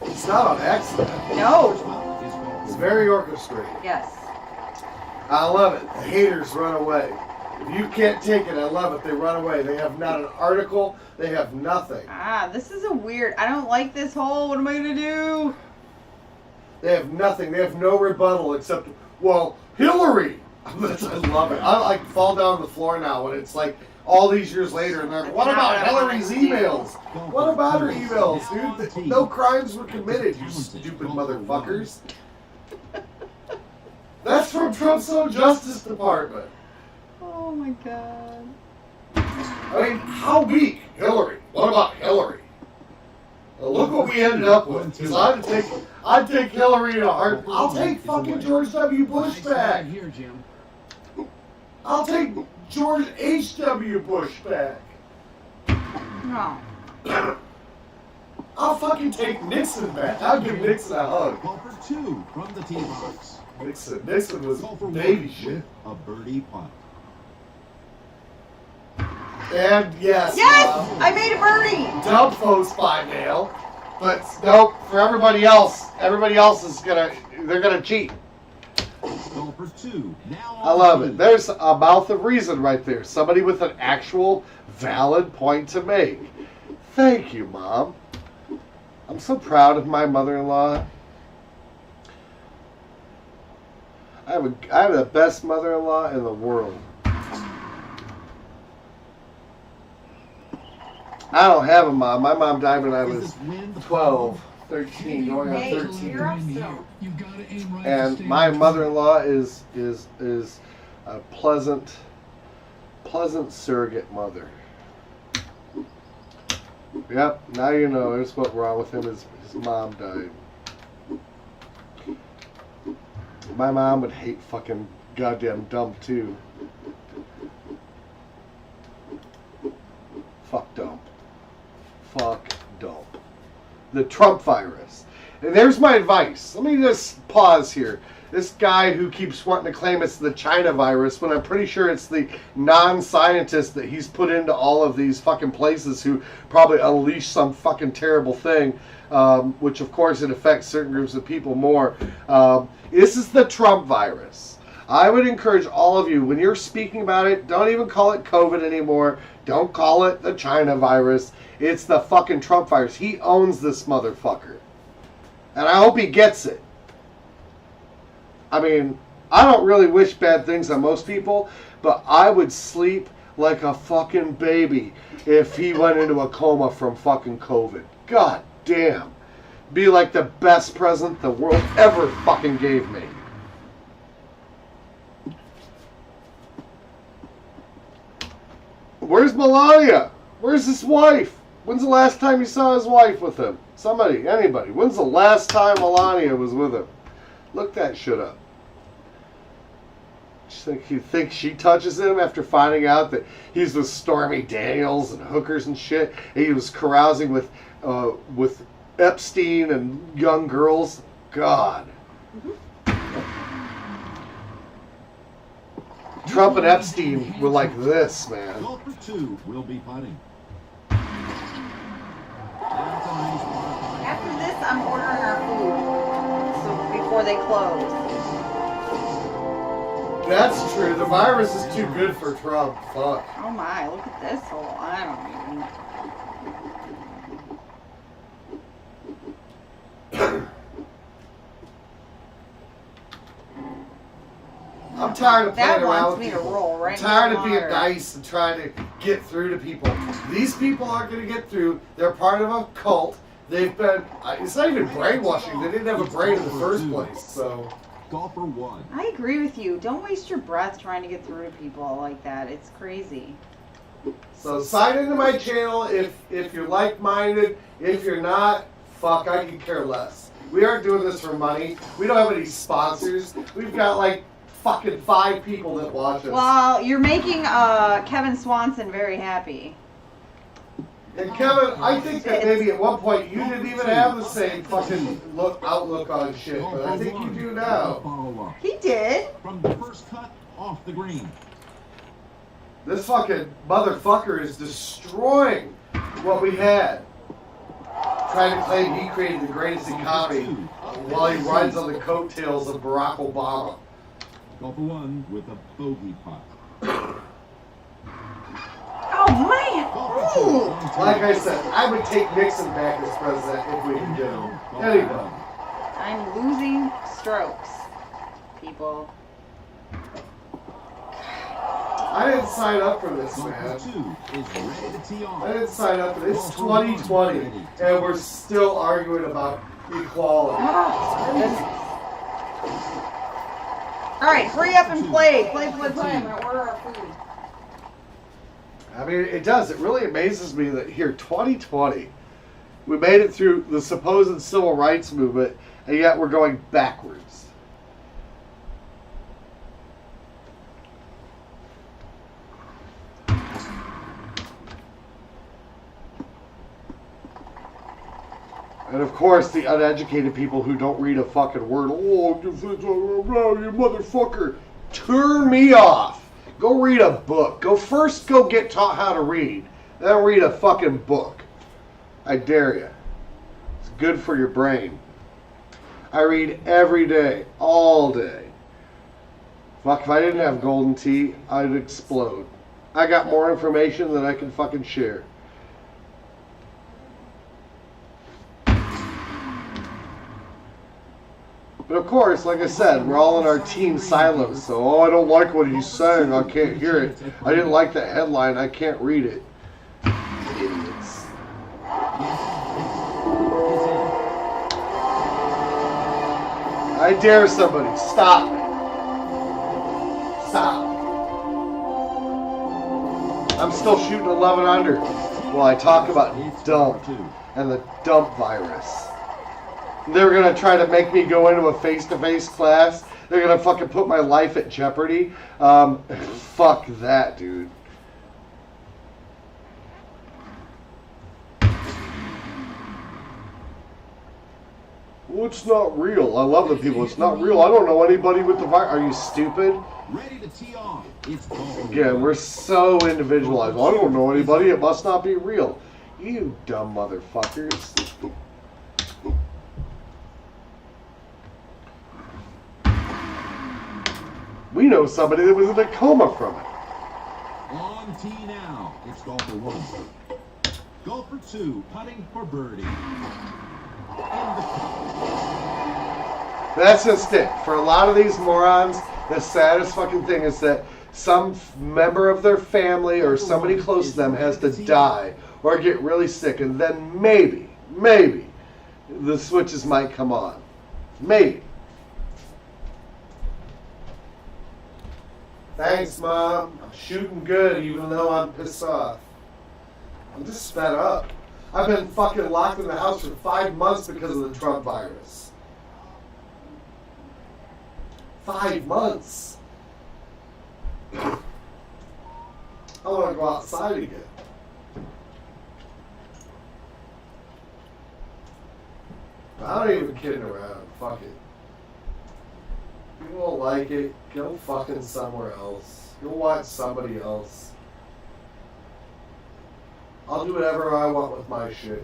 Speaker 1: It's not on accident.
Speaker 2: No.
Speaker 1: It's very orchestrated.
Speaker 2: Yes.
Speaker 1: I love it. The haters run away. If you can't take it, I love it. They run away. They have not an article. They have nothing.
Speaker 2: This is a weird. I don't like this whole. What am I gonna do?
Speaker 1: They have nothing. They have no rebuttal except, well, Hillary. I love it. I like fall down on the floor now when it's like all these years later and they're like, what about Hillary's emails? What about her emails, dude? No crimes were committed, you stupid motherfuckers. That's from Trump's own Justice Department.
Speaker 2: Oh my God.
Speaker 1: I mean, how weak? Hillary. What about Hillary? Well, look what we ended up with. Because I'd take Hillary in a heart. I'll take fucking George W. Bush back.
Speaker 3: Here, Jim.
Speaker 1: I'll take George H.W. Bush back.
Speaker 2: No.
Speaker 1: I'll fucking take Nixon back. I'll give Nixon a hug.
Speaker 3: Call for two from the tee box.
Speaker 1: Nixon was
Speaker 3: Call for
Speaker 1: baby
Speaker 3: one
Speaker 1: shit.
Speaker 3: with a birdie putt.
Speaker 1: And yes,
Speaker 2: Yes, I made a birdie.
Speaker 1: dump votes by mail. But nope, for everybody else is they're gonna cheat.
Speaker 3: Call for two. Now
Speaker 1: I love it. There's a mouth of reason right there. Somebody with an actual valid point to make. Thank you, Mom. I'm so proud of my mother-in-law. I have the best mother-in-law in the world. I don't have a mom. My mom died when I was 12, 13, going on
Speaker 2: Hey,
Speaker 1: 13.
Speaker 2: you're up still.
Speaker 4: You've got to aim right
Speaker 1: And
Speaker 4: to
Speaker 1: my
Speaker 4: stay.
Speaker 1: mother-in-law is a pleasant surrogate mother. Yep, now you know. There's what's wrong with him. His mom died. My mom would hate fucking goddamn Dump too. Fuck Dump. Fuck Dump. The Trump virus. And there's my advice. Let me just pause here. This guy who keeps wanting to claim it's the China virus when I'm pretty sure it's the non-scientist that he's put into all of these fucking places who probably unleash some fucking terrible thing, which of course it affects certain groups of people more. This is the Trump virus. I would encourage all of you, when you're speaking about it, don't even call it COVID anymore. Don't call it the China virus. It's the fucking Trump virus. He owns this motherfucker. And I hope he gets it. I mean, I don't really wish bad things on most people, but I would sleep like a fucking baby if he went into a coma from fucking COVID. God damn. Be like the best present the world ever fucking gave me. Where's Melania? Where's his wife? When's the last time you saw his wife with him? Somebody, anybody. When's the last time Melania was with him? Look that shit up. You think she touches him after finding out that he's with Stormy Daniels and hookers and shit? And he was carousing with Epstein and young girls? God. Trump and Epstein were like this, man.
Speaker 3: Call for two. We'll be putting. That's a nice par.
Speaker 2: After this, I'm ordering our food. So before they close.
Speaker 1: That's true. The virus is too good for Trump. Fuck.
Speaker 2: Oh my, look at this hole. I don't even.
Speaker 1: I'm tired of playing
Speaker 2: That
Speaker 1: around
Speaker 2: wants
Speaker 1: with
Speaker 2: me to
Speaker 1: people.
Speaker 2: roll right
Speaker 1: I'm tired
Speaker 2: in
Speaker 1: of
Speaker 2: the
Speaker 1: being
Speaker 2: water.
Speaker 1: nice and trying to get through to people. These people aren't going to get through. They're part of a cult. They've been, it's not even brainwashing. They didn't have a brain in the first place, so.
Speaker 3: Golfer 1.
Speaker 2: I agree with you. Don't waste your breath trying to get through to people like that. It's crazy.
Speaker 1: So sign into my channel if you're like-minded. If you're not, fuck, I can care less. We aren't doing this for money. We don't have any sponsors. We've got like fucking 5 people that watch us.
Speaker 2: Well, you're making Kevin Swanson very happy.
Speaker 1: And Kevin, I think that maybe at one point you didn't even have the same fucking outlook on shit, but I think you do now.
Speaker 3: Follow-up.
Speaker 2: He did.
Speaker 3: From the first cut, off the green.
Speaker 1: This fucking motherfucker is destroying what we had. Trying to claim he created the greatest economy while he rides on the coattails of Barack Obama.
Speaker 3: Golfer 1 with a bogey putt.
Speaker 2: Oh man! Ooh.
Speaker 1: Like I said, I would take Nixon back as president if we could get him. Anyway.
Speaker 2: I'm losing strokes, people.
Speaker 1: I didn't sign up for this,
Speaker 3: Golfer
Speaker 1: man.
Speaker 3: 2 is ready to tee off.
Speaker 1: I didn't sign up for this. It's 2020, and we're still arguing about equality.
Speaker 2: All right, hurry up and play. Play. I'm gonna order our food.
Speaker 1: I mean, it does. It really amazes me that here, 2020, we made it through the supposed civil rights movement, and yet we're going backwards. And of course, the uneducated people who don't read a fucking word. Oh, you motherfucker. Turn me off. Go read a book. Go get taught how to read. Then read a fucking book. I dare you. It's good for your brain. I read every day. All day. Fuck, if I didn't have golden tea, I'd explode. I got more information than I can fucking share. But of course, like I said, we're all in our team silos. So, oh, I don't like what he's saying. I can't hear it. I didn't like that headline. I can't read it. Idiots. I dare somebody. Stop. Stop. I'm still shooting 11 under while I talk about dump and the dump virus. They're going to try to make me go into a face-to-face class. They're going to fucking put my life at jeopardy. Fuck that, dude. Well, it's not real. I love the people. It's not real. I don't know anybody with the virus. Are you stupid?
Speaker 3: Ready to tee off. It's golfer
Speaker 1: Again, we're so individualized. Well, I don't know anybody. It must not be real. You dumb motherfuckers. We know somebody that was in a coma from it.
Speaker 3: On tee now. It's golfer 1. Golfer 2 putting for birdie. In the cup.
Speaker 1: That's just it. For a lot of these morons, the saddest fucking thing is that some member of their family or somebody close to them has to die or get really sick, and then maybe the switches might come on. Maybe. Thanks, Mom. I'm shooting good even though I'm pissed off. I'm just fed up. I've been fucking locked in the house for 5 months because of the Trump virus. 5 months. I want to go outside again. I don't even kidding around. Fuck it. If you don't like it, go fucking somewhere else. Go watch somebody else. I'll do whatever I want with my shit.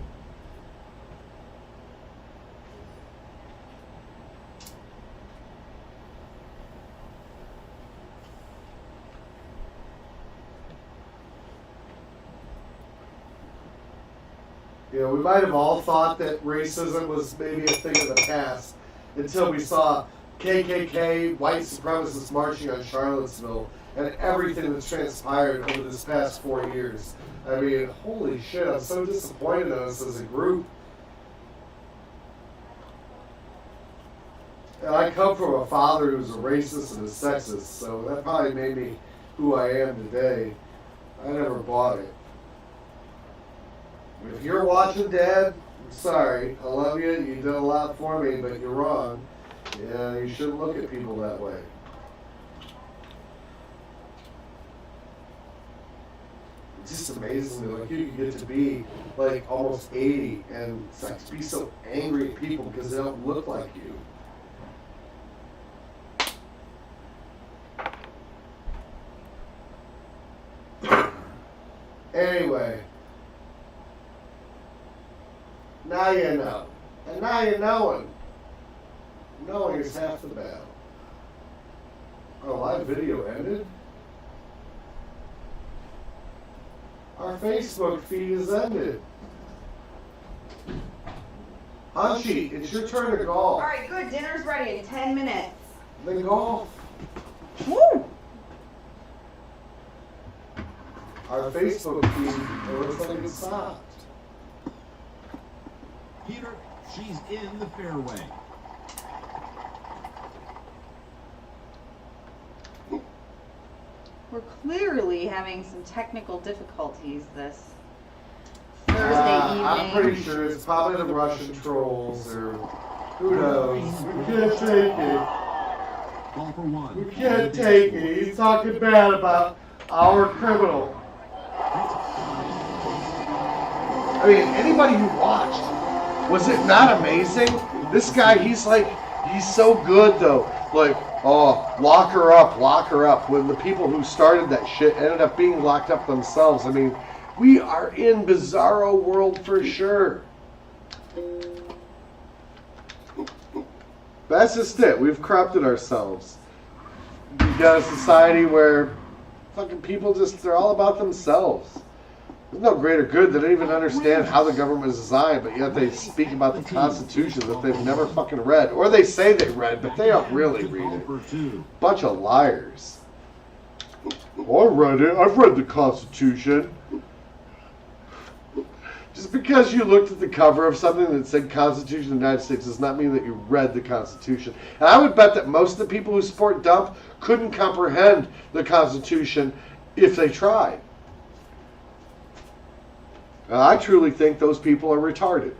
Speaker 1: You know, we might have all thought that racism was maybe a thing of the past until we saw KKK, white supremacists marching on Charlottesville, and everything that's transpired over this past 4 years. I mean, holy shit, I'm so disappointed in us as a group. And I come from a father who's a racist and a sexist, so that probably made me who I am today. I never bought it. If you're watching, Dad, I'm sorry. I love you. You did a lot for me, but you're wrong. Yeah, you shouldn't look at people that way. It's just amazing, like you can get to be like almost 80 and it's like to be so angry at people because they don't look like you. Anyway, now you know. And now you're knowing. Knowing is half the battle. Our live video ended. Our Facebook feed is ended. Hunchi, it's your turn to golf.
Speaker 2: All right, good. Dinner's ready in 10 minutes.
Speaker 1: Then golf.
Speaker 2: Woo!
Speaker 1: Our Facebook feed, it looks like it stopped.
Speaker 3: Peter, she's in the fairway.
Speaker 2: We're clearly having some technical difficulties this Thursday evening.
Speaker 1: I'm pretty sure it's probably the Russian trolls or who knows. We can't take it.
Speaker 3: Ball for one.
Speaker 1: We can't take it. He's talking bad about our criminal. I mean, anybody who watched, was it not amazing? This guy, he's so good though. Like, oh, lock her up. When the people who started that shit ended up being locked up themselves. I mean, we are in bizarro world for sure. That's just it. We've corrupted ourselves. We've got a society where fucking people they're all about themselves. There's no greater good. They don't even understand how the government is designed, but yet they speak about the Constitution that they've never fucking read. Or they say they read, but they don't really read it. Bunch of liars. I read it. I've read the Constitution. Just because you looked at the cover of something that said Constitution of the United States does not mean that you read the Constitution. And I would bet that most of the people who support Dump couldn't comprehend the Constitution if they tried. I truly think those people are retarded.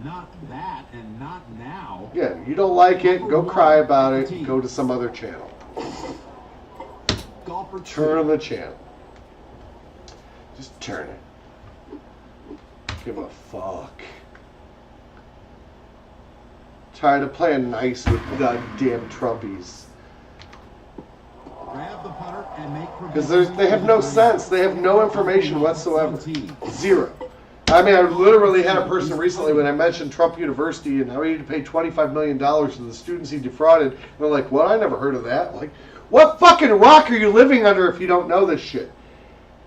Speaker 3: Not that and not now.
Speaker 1: Yeah, you don't like it, go cry about it, and go to some other channel. Turn the channel. Just turn it. Give a fuck. Tired of playing nice with goddamn Trumpies.
Speaker 3: Grab the putter and make
Speaker 1: because they have no sense. They have no information whatsoever. Zero. I mean, I literally had a person recently when I mentioned Trump University and how he had to pay $25 million to the students he defrauded. And they're like, what? I never heard of that. Like, what fucking rock are you living under if you don't know this shit?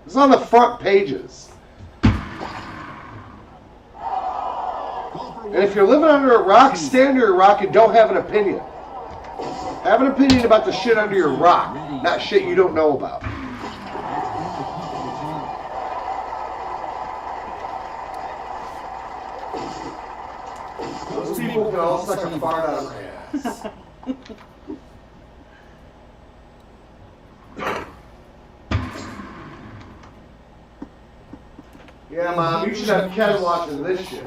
Speaker 1: It's on the front pages. And if you're living under a rock, stand under a rock and don't have an opinion. Have an opinion about the shit under your rock, not shit you don't know about. Those people can all suck a fart out of my ass. Yeah, Mom, you should have Ken watching this shit.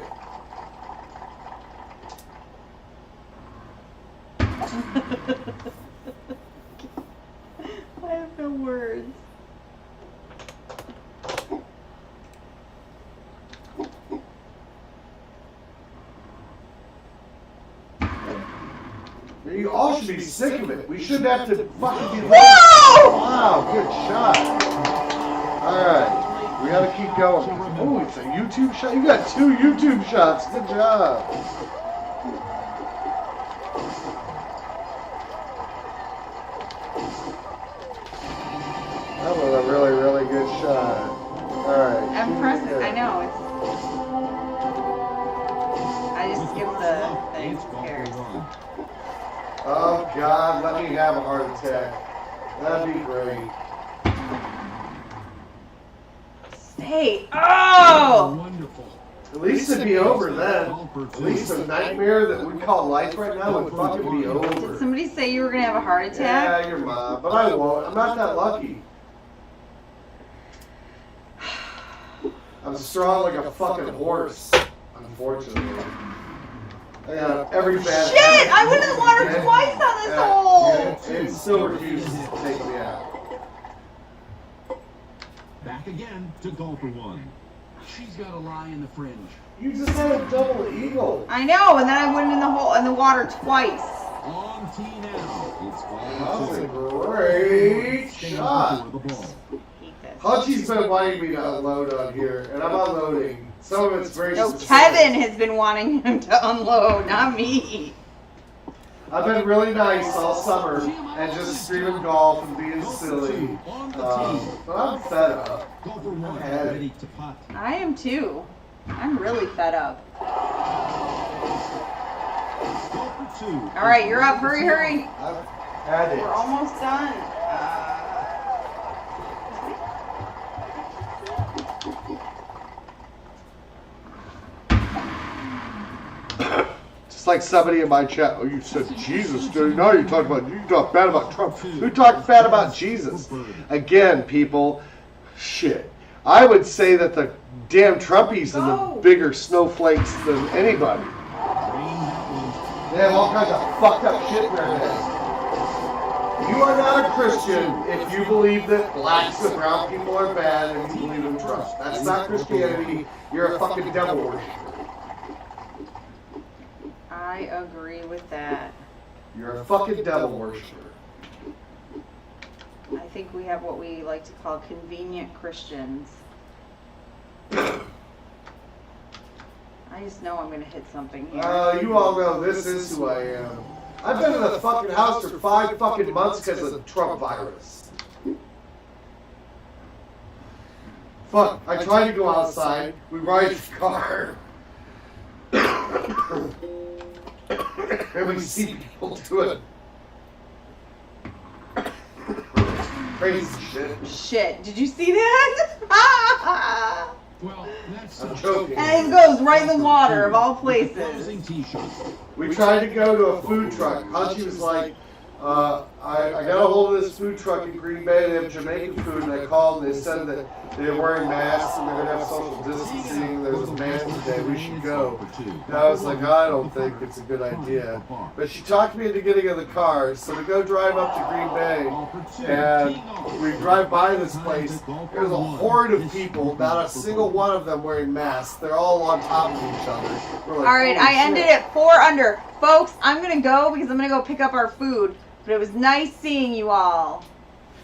Speaker 2: I have no words.
Speaker 1: You all should be sick of it. We shouldn't have to fucking be like, wow, good shot. Alright, we gotta keep going. Oh, it's a YouTube shot. You got 2 YouTube shots. Good job. That was a really, really good shot. Alright.
Speaker 2: I'm pressing. I know. I just skipped the thing.
Speaker 3: It's golf
Speaker 2: Here.
Speaker 3: or run.
Speaker 1: Oh God, let me have a heart attack. That'd be great.
Speaker 2: Stay. Oh!
Speaker 3: Wonderful.
Speaker 1: At least it'd be over then. At least the nightmare that we call life right now would fucking be
Speaker 2: Did
Speaker 1: over.
Speaker 2: somebody say you were gonna have a heart attack?
Speaker 1: Yeah, your mom, but I won't. I'm not that lucky. I'm strong like a fucking horse, unfortunately. I got every bad.
Speaker 2: Shit! I went in the water twice on this hole!
Speaker 1: And it still refuses to take me out.
Speaker 3: Back again to golfer one.
Speaker 4: She's got a lie in the fringe.
Speaker 1: You just had a double eagle.
Speaker 2: I know, and then I went in the water twice.
Speaker 3: On tee now. It's
Speaker 1: That was a
Speaker 3: golf
Speaker 1: great
Speaker 3: two.
Speaker 1: shot.
Speaker 3: The ball.
Speaker 2: Hate this.
Speaker 1: Hunchi's been wanting me to unload on here, and I'm unloading. Some of it's very
Speaker 2: No,
Speaker 1: specific.
Speaker 2: Kevin has been wanting him to unload, not me.
Speaker 1: I've been really nice all summer and just screaming golf and being silly.
Speaker 3: On the tee.
Speaker 1: But I'm fed up.
Speaker 3: Golfer one
Speaker 1: had it.
Speaker 3: ready to putt.
Speaker 2: I am too. I'm really fed up.
Speaker 3: Golfer two.
Speaker 2: All right, you're up. Hurry, hurry.
Speaker 1: I've had
Speaker 2: We're
Speaker 1: it.
Speaker 2: almost done.
Speaker 1: Just like somebody in my chat, oh, you said Jesus, dude. No, you talk bad about Trump. Who talked bad about Jesus? Again, people, shit. I would say that the damn Trumpies are the bigger snowflakes than anybody. They have all kinds of fucked up shit in their heads. You are not a Christian if you believe that blacks and brown people are bad and you believe in Trump. That's not Christianity. You're a fucking devil worshiper.
Speaker 2: I agree with that.
Speaker 1: You're a fucking devil worshiper.
Speaker 2: I think we have what we like to call convenient Christians. I just know I'm going to hit something here.
Speaker 1: You all know this is who I am. I've been in the fucking house for 5 fucking months because of the Trump virus. Fuck, I tried to go outside. We ride the car. And we see people do it. Crazy shit.
Speaker 2: Shit, did you see that?
Speaker 4: Well, that's
Speaker 1: I'm joking.
Speaker 2: And it goes right in the water of all places.
Speaker 3: Closing tee shot.
Speaker 1: We tried to go to a food truck. Hunchi was like, I got a hold of this food truck in Green Bay. They have Jamaican food, and I called and they said that they're wearing masks and they're going to have social distancing. There's a man today. We should go. And I was like, I don't think it's a good idea. But she talked me into getting in the car. So we go drive up to Green Bay, and we drive by this place. There's a horde of people, not a single one of them wearing masks. They're all on top of each other. We're like,
Speaker 2: All right,
Speaker 1: holy
Speaker 2: I ended
Speaker 1: shit.
Speaker 2: at 4 under. Folks, I'm going to go because I'm going to go pick up our food. But it was nice seeing you all.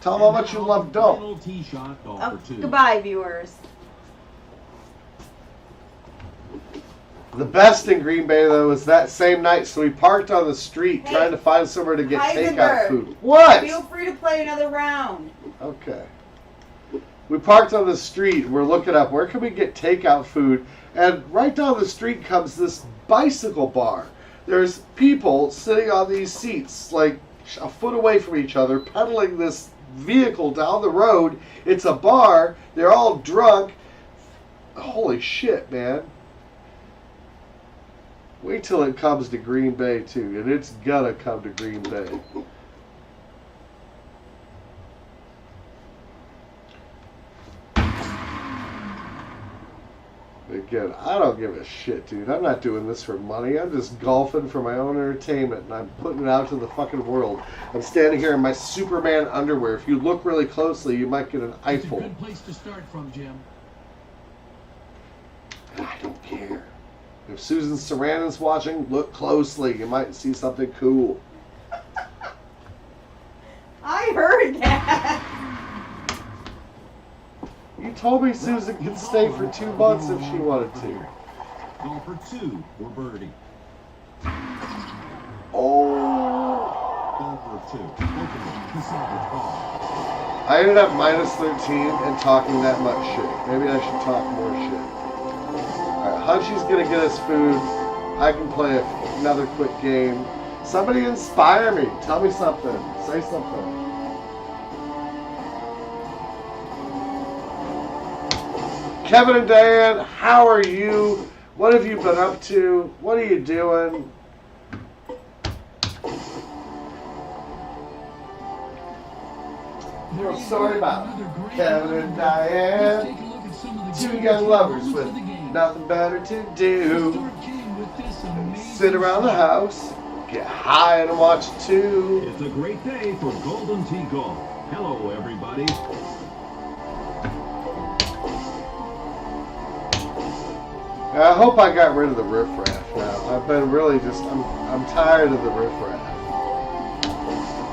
Speaker 1: Tell them how much you love dope.
Speaker 3: Final tee shot,
Speaker 2: Oh,
Speaker 3: golfer two.
Speaker 2: goodbye, viewers.
Speaker 1: The best in Green Bay, though, was that same night. So we parked on the street
Speaker 2: Hey,
Speaker 1: trying to find somewhere to get takeout
Speaker 2: Heisenberg,
Speaker 1: food. What?
Speaker 2: Feel free to play another round.
Speaker 1: Okay. We parked on the street. We're looking up where can we get takeout food, and right down the street comes this bicycle bar. There's people sitting on these seats, like a foot away from each other, pedaling this vehicle down the road. It's a bar. They're all drunk. Holy shit, man. Wait till it comes to Green Bay, too, and it's gonna come to Green Bay. Again, I don't give a shit, dude. I'm not doing this for money. I'm just golfing for my own entertainment, and I'm putting it out to the fucking world. I'm standing here in my Superman underwear. If you look really closely, you might get an
Speaker 4: It's a
Speaker 1: eyeful.
Speaker 4: good place to start from, Jim.
Speaker 1: I don't care. If Susan Sarandon's watching, look closely. You might see something cool.
Speaker 2: I heard that.
Speaker 1: You told me Susan could stay for 2 months if she wanted to.
Speaker 3: Golfer two for birdie.
Speaker 1: Oh.
Speaker 3: Golfer two. Opening to salvage ball.
Speaker 1: I ended up minus 13 and talking that much shit. Maybe I should talk more shit. Alright, Hunchi's gonna get us food. I can play another quick game. Somebody inspire me. Tell me something. Say something. Kevin and Diane, how are you? What have you been up to? What are you doing? I'm sorry about Kevin and Diane. Two young lovers with nothing better to do. Sit around the house, get high and watch too.
Speaker 3: It's a great day for Golden Tee Golf. Hello, everybody.
Speaker 1: I hope I got rid of the riffraff now. I've been really I'm tired of the riffraff.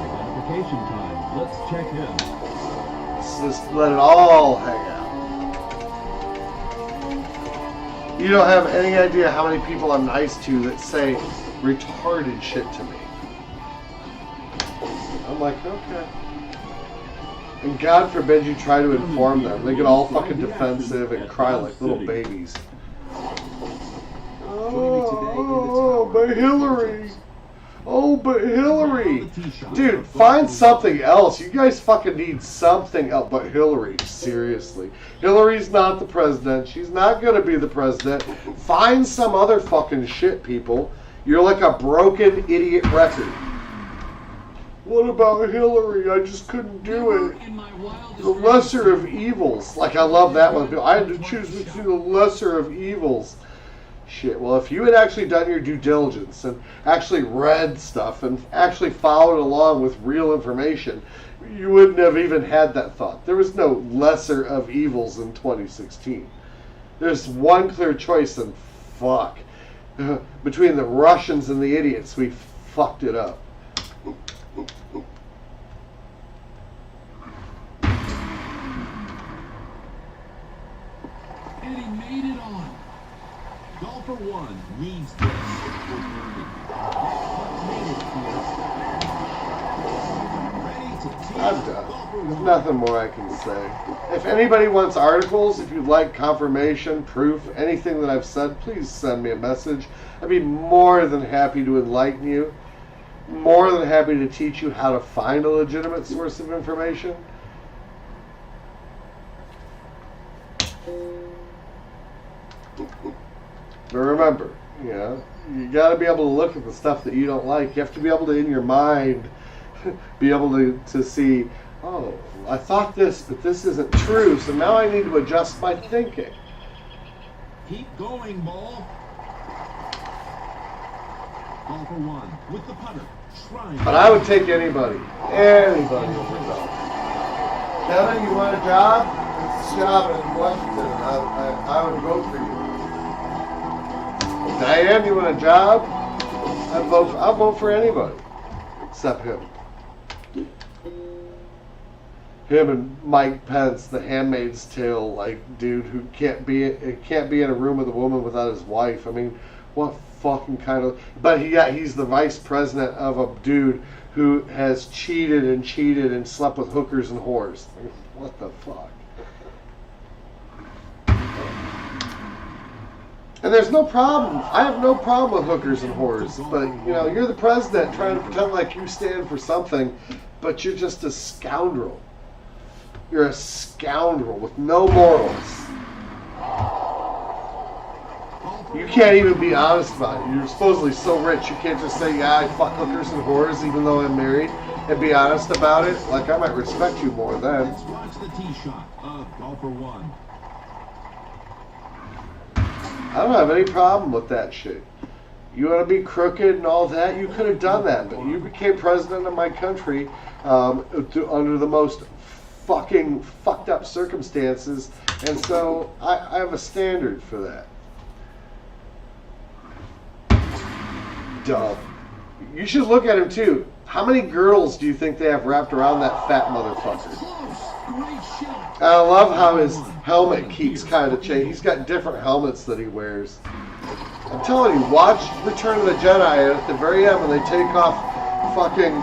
Speaker 3: Identification time. Let's check in.
Speaker 1: Let's just let it all hang out. You don't have any idea how many people I'm nice to that say retarded shit to me. I'm like, okay. And God forbid you try to inform them. They get all fucking defensive and cry like little babies. Oh, but Hillary. Oh, but Hillary. Dude, find something else. You guys fucking need something else but Hillary. Seriously. Hillary's not the president. She's not going to be the president. Find some other fucking shit, people. You're like a broken idiot record. What about Hillary? I just couldn't do it. The lesser of evils. Like, I love that one. I had to choose between the lesser of evils. Shit, well, if you had actually done your due diligence and actually read stuff and actually followed along with real information, you wouldn't have even had that thought. There was no lesser of evils in 2016. There's one clear choice, and fuck. Between the Russians and the idiots, we fucked it up.
Speaker 4: And he made it on.
Speaker 3: Golfer 1 needs this for birdie.
Speaker 1: I'm done. There's nothing more I can say. If anybody wants articles, if you'd like confirmation, proof, anything that I've said, please send me a message. I'd be more than happy to enlighten you. More than happy to teach you how to find a legitimate source of information. But remember, you got to be able to look at the stuff that you don't like. You have to be able to, in your mind, be able to see, oh, I thought this, but this isn't true, so now I need to adjust my thinking.
Speaker 3: Keep going, ball. Golfer 1 with the putter.
Speaker 1: But I would take anybody. Anybody over top. Kevin, you want a job? It's a job in Washington. I would vote for you. Diane, you want a job? I'll vote for anybody except him. Him and Mike Pence, the Handmaid's Tale like dude who can't be in a room with a woman without his wife. I mean, what fucking kind of? But he's the vice president of a dude who has cheated and slept with hookers and whores. What the fuck? And there's no problem. I have no problem with hookers and whores. But, you're the president trying to pretend like you stand for something, but you're just a scoundrel. You're a scoundrel with no morals. You can't even be honest about it. You're supposedly so rich, you can't just say, yeah, I fuck hookers and whores even though I'm married, and be honest about it. Like, I might respect you more then.
Speaker 3: Let's watch the tee shot of golfer 1.
Speaker 1: I don't have any problem with that shit. You want to be crooked and all that, you could have done that, but you became president of my country under the most fucking fucked up circumstances, and so I have a standard for that. Dumb. You should look at him too. How many girls do you think they have wrapped around that fat motherfucker? I love how his helmet keeps kind of changing. He's got different helmets that he wears. I'm telling you, watch Return of the Jedi, and at the very end when they take off fucking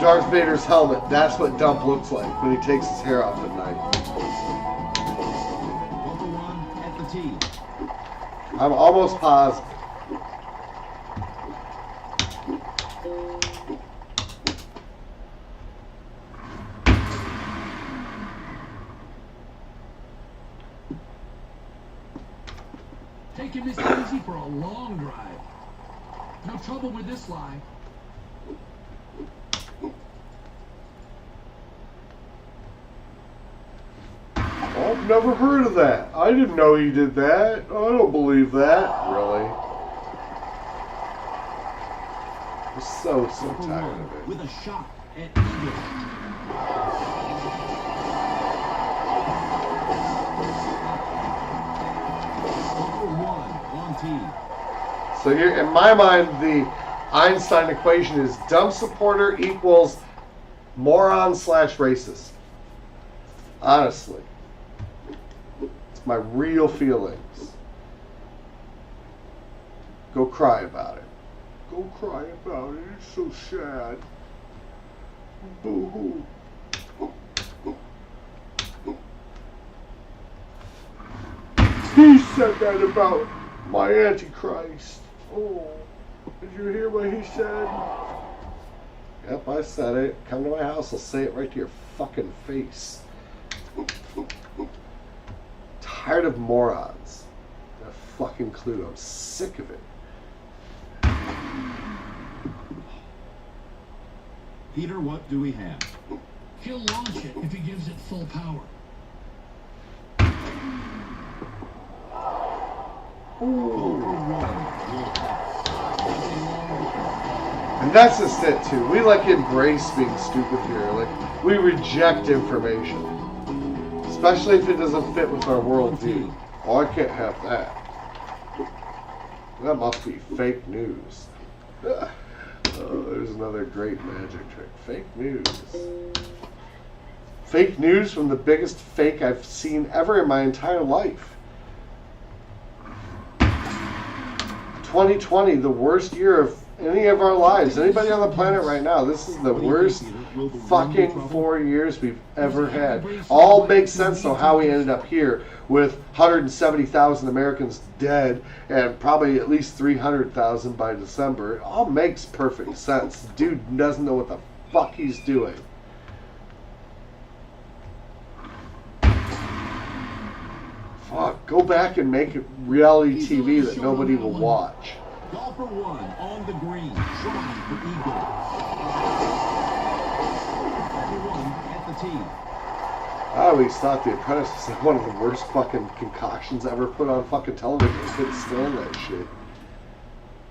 Speaker 1: Darth Vader's helmet, that's what Dump looks like when he takes his hair off at night.
Speaker 3: Golfer 1 at the tee.
Speaker 1: I'm almost positive.
Speaker 4: Easy for a long drive. No trouble with this lie.
Speaker 1: I've never heard of that. I didn't know he did that. I don't believe that. Really? I'm so tired of it.
Speaker 3: With a shot at Eagle.
Speaker 1: So here, in my mind, the Einstein equation is dumb supporter equals moron slash racist. Honestly. It's my real feelings. Go cry about it. Go cry about it. It's so sad. Boo-hoo. He said that about my Antichrist. Oh, did you hear what he said? Yep, I said it. Come to my house, I'll say it right to your fucking face. Tired of morons. Got a fucking clue. I'm sick of it.
Speaker 3: Peter, what do we have?
Speaker 4: He'll launch it if he gives it full power.
Speaker 1: And that's just it too. We like embrace being stupid here. Like we reject information, especially if it doesn't fit with our worldview. Oh, I can't have that. That must be fake news. Oh, there's another great magic trick. Fake news. Fake news from the biggest fake I've seen ever in my entire life. 2020, the worst year of any of our lives. Anybody on the planet right now, this is the worst fucking 4 years we've ever had. All makes sense though how we ended up here with 170,000 Americans dead and probably at least 300,000 by December. It all makes perfect sense. Dude doesn't know what the fuck he's doing. Fuck, go back and make it reality TV that nobody will watch.
Speaker 3: Golfer 1 on the green, trying for eagle. Golfer 1 at the tee.
Speaker 1: I always thought The Apprentice was like one of the worst fucking concoctions ever put on fucking television. I couldn't stand that shit.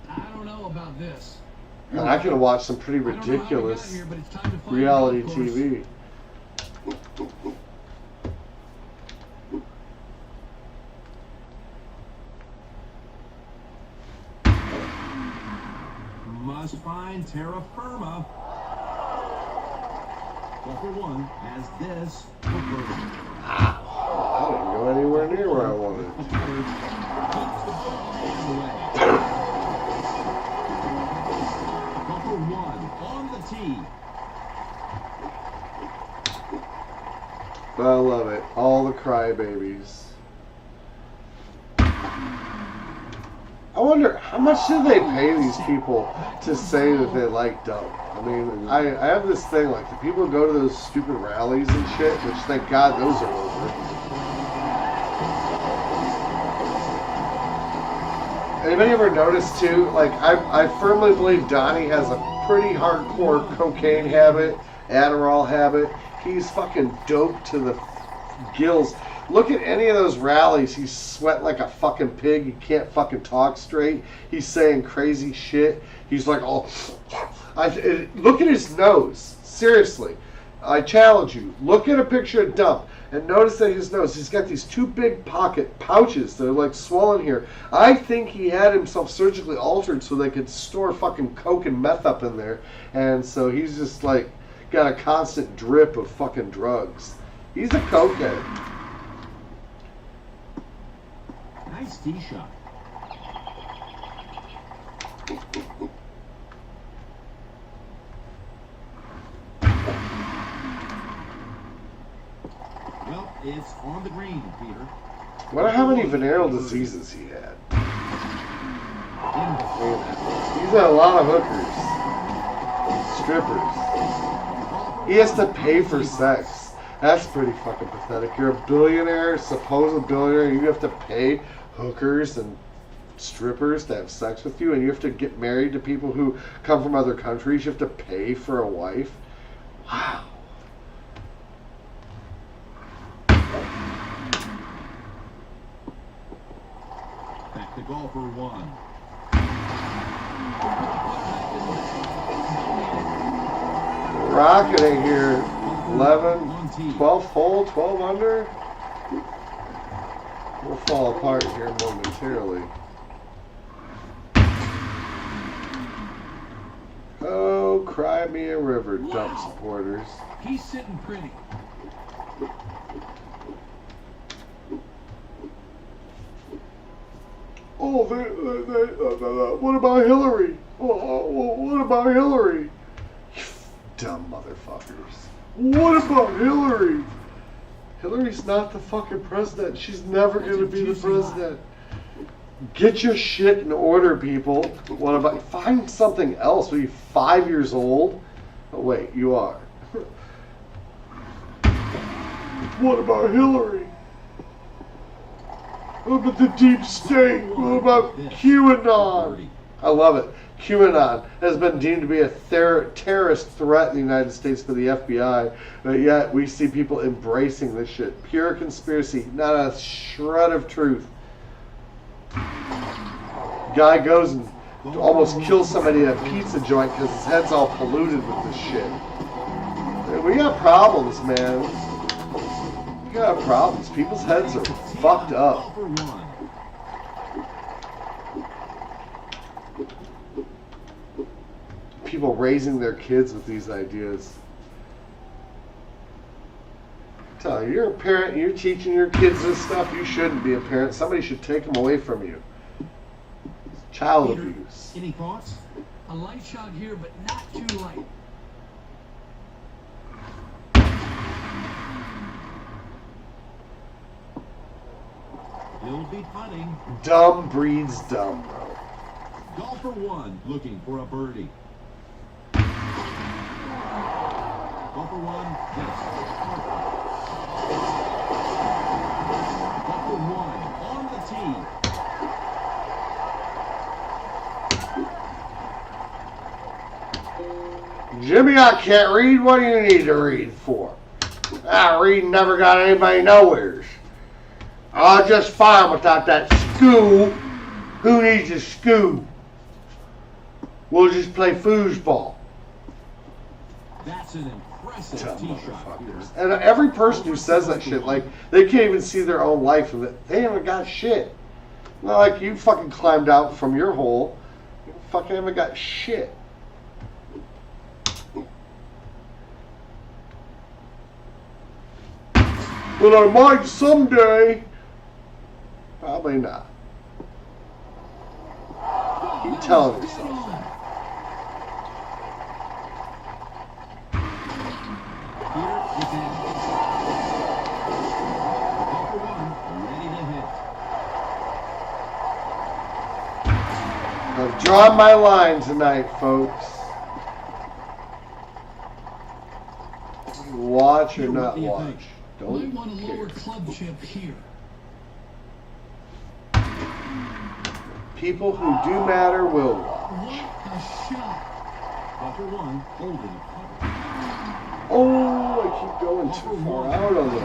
Speaker 4: I don't know about this.
Speaker 1: And I could have watched some pretty ridiculous reality TV.
Speaker 3: Must find terra firma. Golfer 1 has this for birdie.
Speaker 1: I didn't go anywhere near where I wanted.
Speaker 3: Keeps the ball away. Golfer 1 on the tee.
Speaker 1: I love it. All the crybabies. I wonder, how much do they pay these people to say that they like dumb? I mean, I have this thing, like, the people who go to those stupid rallies and shit, which, thank God, those are over. Anybody ever notice, too, like, I firmly believe Donnie has a pretty hardcore cocaine habit, Adderall habit. He's fucking doped to the gills. Look at any of those rallies. He's sweating like a fucking pig. He can't fucking talk straight. He's saying crazy shit. He's like, oh, look at his nose. Seriously. I challenge you. Look at a picture of Dump and notice that his nose, he's got these two big pocket pouches that are like swollen here. I think he had himself surgically altered so they could store fucking coke and meth up in there. And so he's just like got a constant drip of fucking drugs. He's a cokehead.
Speaker 3: Nice tee shot. Well, it's on the green, Peter.
Speaker 1: I wonder how many venereal diseases he had. He's had a lot of hookers. Strippers. He has to pay for sex. That's pretty fucking pathetic. You're a billionaire, supposed billionaire, you have to pay hookers and strippers to have sex with you, and you have to get married to people who come from other countries. You have to pay for a wife. Wow.
Speaker 3: Back to golfer one.
Speaker 1: Rocketing here. 11, 12th hole, 12 under. We'll fall apart here momentarily. Oh, cry me a river, dump supporters.
Speaker 4: He's sitting pretty.
Speaker 1: Oh, what about Hillary? What about Hillary? You dumb motherfuckers. What about Hillary? Hillary's not the fucking president. She's never going to be the president. Get your shit in order, people. What about, find something else. Are you 5 years old? Oh, wait, you are. What about Hillary? What about the deep state? What about QAnon? I love it. QAnon has been deemed to be a terrorist threat in the United States for the FBI, but yet we see people embracing this shit. Pure conspiracy, not a shred of truth. Guy goes and almost kills somebody at a pizza joint because his head's all polluted with this shit. We got problems, man. We got problems. People's heads are fucked up. People raising their kids with these ideas. Tell you, you're a parent, you're teaching your kids this stuff, you shouldn't be a parent. Somebody should take them away from you. It's child abuse.
Speaker 3: Any thoughts?
Speaker 4: A light shot here, but not too light.
Speaker 3: He'll be putting.
Speaker 1: Dumb breeds dumb, bro.
Speaker 3: Golfer one looking for a birdie. Golfer one, yes. Golfer one on the tee.
Speaker 1: Jimmy, I can't read. What do you need to read for? Reading never got anybody nowheres. I'll just fine without that school. Who needs a school? We'll just play foosball.
Speaker 3: That's an impressive tee shot here.
Speaker 1: And every person who says that shit, like, they can't even see their own life of it. They haven't got shit. Not like you fucking climbed out from your hole. You fucking haven't got shit. But I might someday. Probably not. Keep telling yourself that.
Speaker 3: Here is it. Golfer one ready to hit.
Speaker 1: I've drawn my line tonight, folks. Watch or not watch.
Speaker 4: Might
Speaker 1: Don't
Speaker 4: want a lower
Speaker 1: care.
Speaker 4: club chip here.
Speaker 1: People who do matter will watch.
Speaker 4: What a shot.
Speaker 3: Golfer one holding a putter.
Speaker 1: Oh, I keep going too far out on them.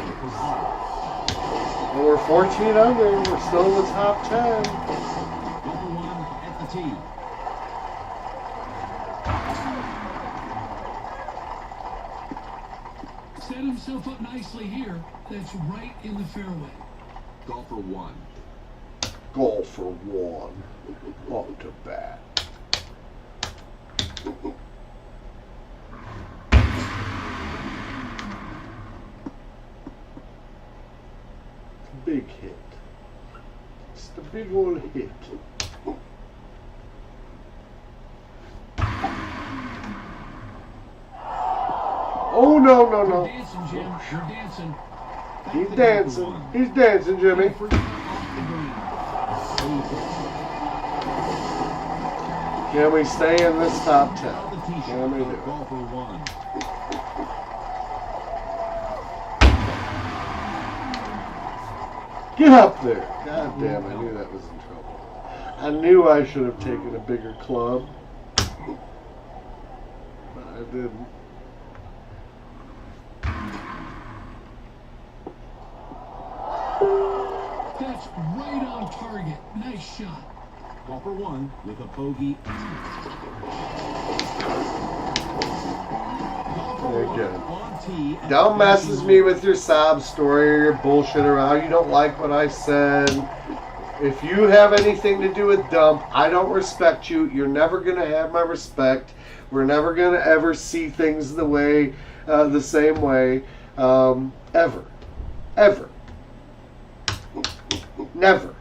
Speaker 1: Well, we're 14 under. We're still in the top 10.
Speaker 3: Golfer one at the tee.
Speaker 4: Set himself up nicely here. That's right in the fairway.
Speaker 3: Golfer one.
Speaker 1: Goal for one. Up to bat. Big hit. It's the big old hit. Oh, no, no,
Speaker 4: You're
Speaker 1: no.
Speaker 4: dancing, Jim. You're dancing.
Speaker 1: He's dancing. He's dancing, Jimmy. Can we stay in this top 10? Can we do it?
Speaker 3: Golfer one.
Speaker 1: Get up there. God damn, I knew that was in trouble. I knew I should have taken a bigger club, but I didn't.
Speaker 4: That's right on target. Nice shot.
Speaker 3: Call for one with a bogey.
Speaker 1: Again. Don't message me with your sob story or your bullshit around. You don't like what I said. If you have anything to do with dump, I don't respect you. You're never going to have my respect. We're never going to ever see things the same way. Ever. Ever. Never.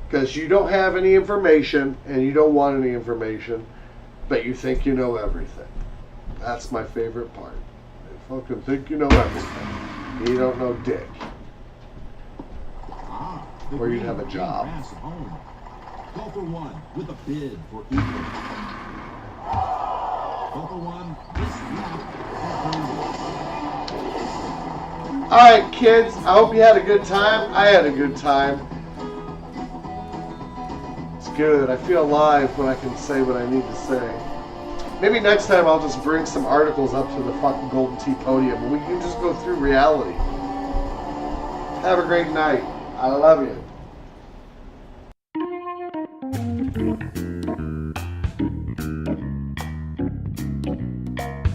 Speaker 1: Because you don't have any information and you don't want any information, but you think you know everything. That's my favorite part. You fucking think you know everything. You don't know dick. Or you'd have a job.
Speaker 3: Call for one with a bid for equal. Call for one this lap.
Speaker 1: Alright, kids. I hope you had a good time. I had a good time. It's good. I feel alive when I can say what I need to say. Maybe next time I'll just bring some articles up to the fucking Golden Tea Podium and we can just go through reality. Have a great night. I love you.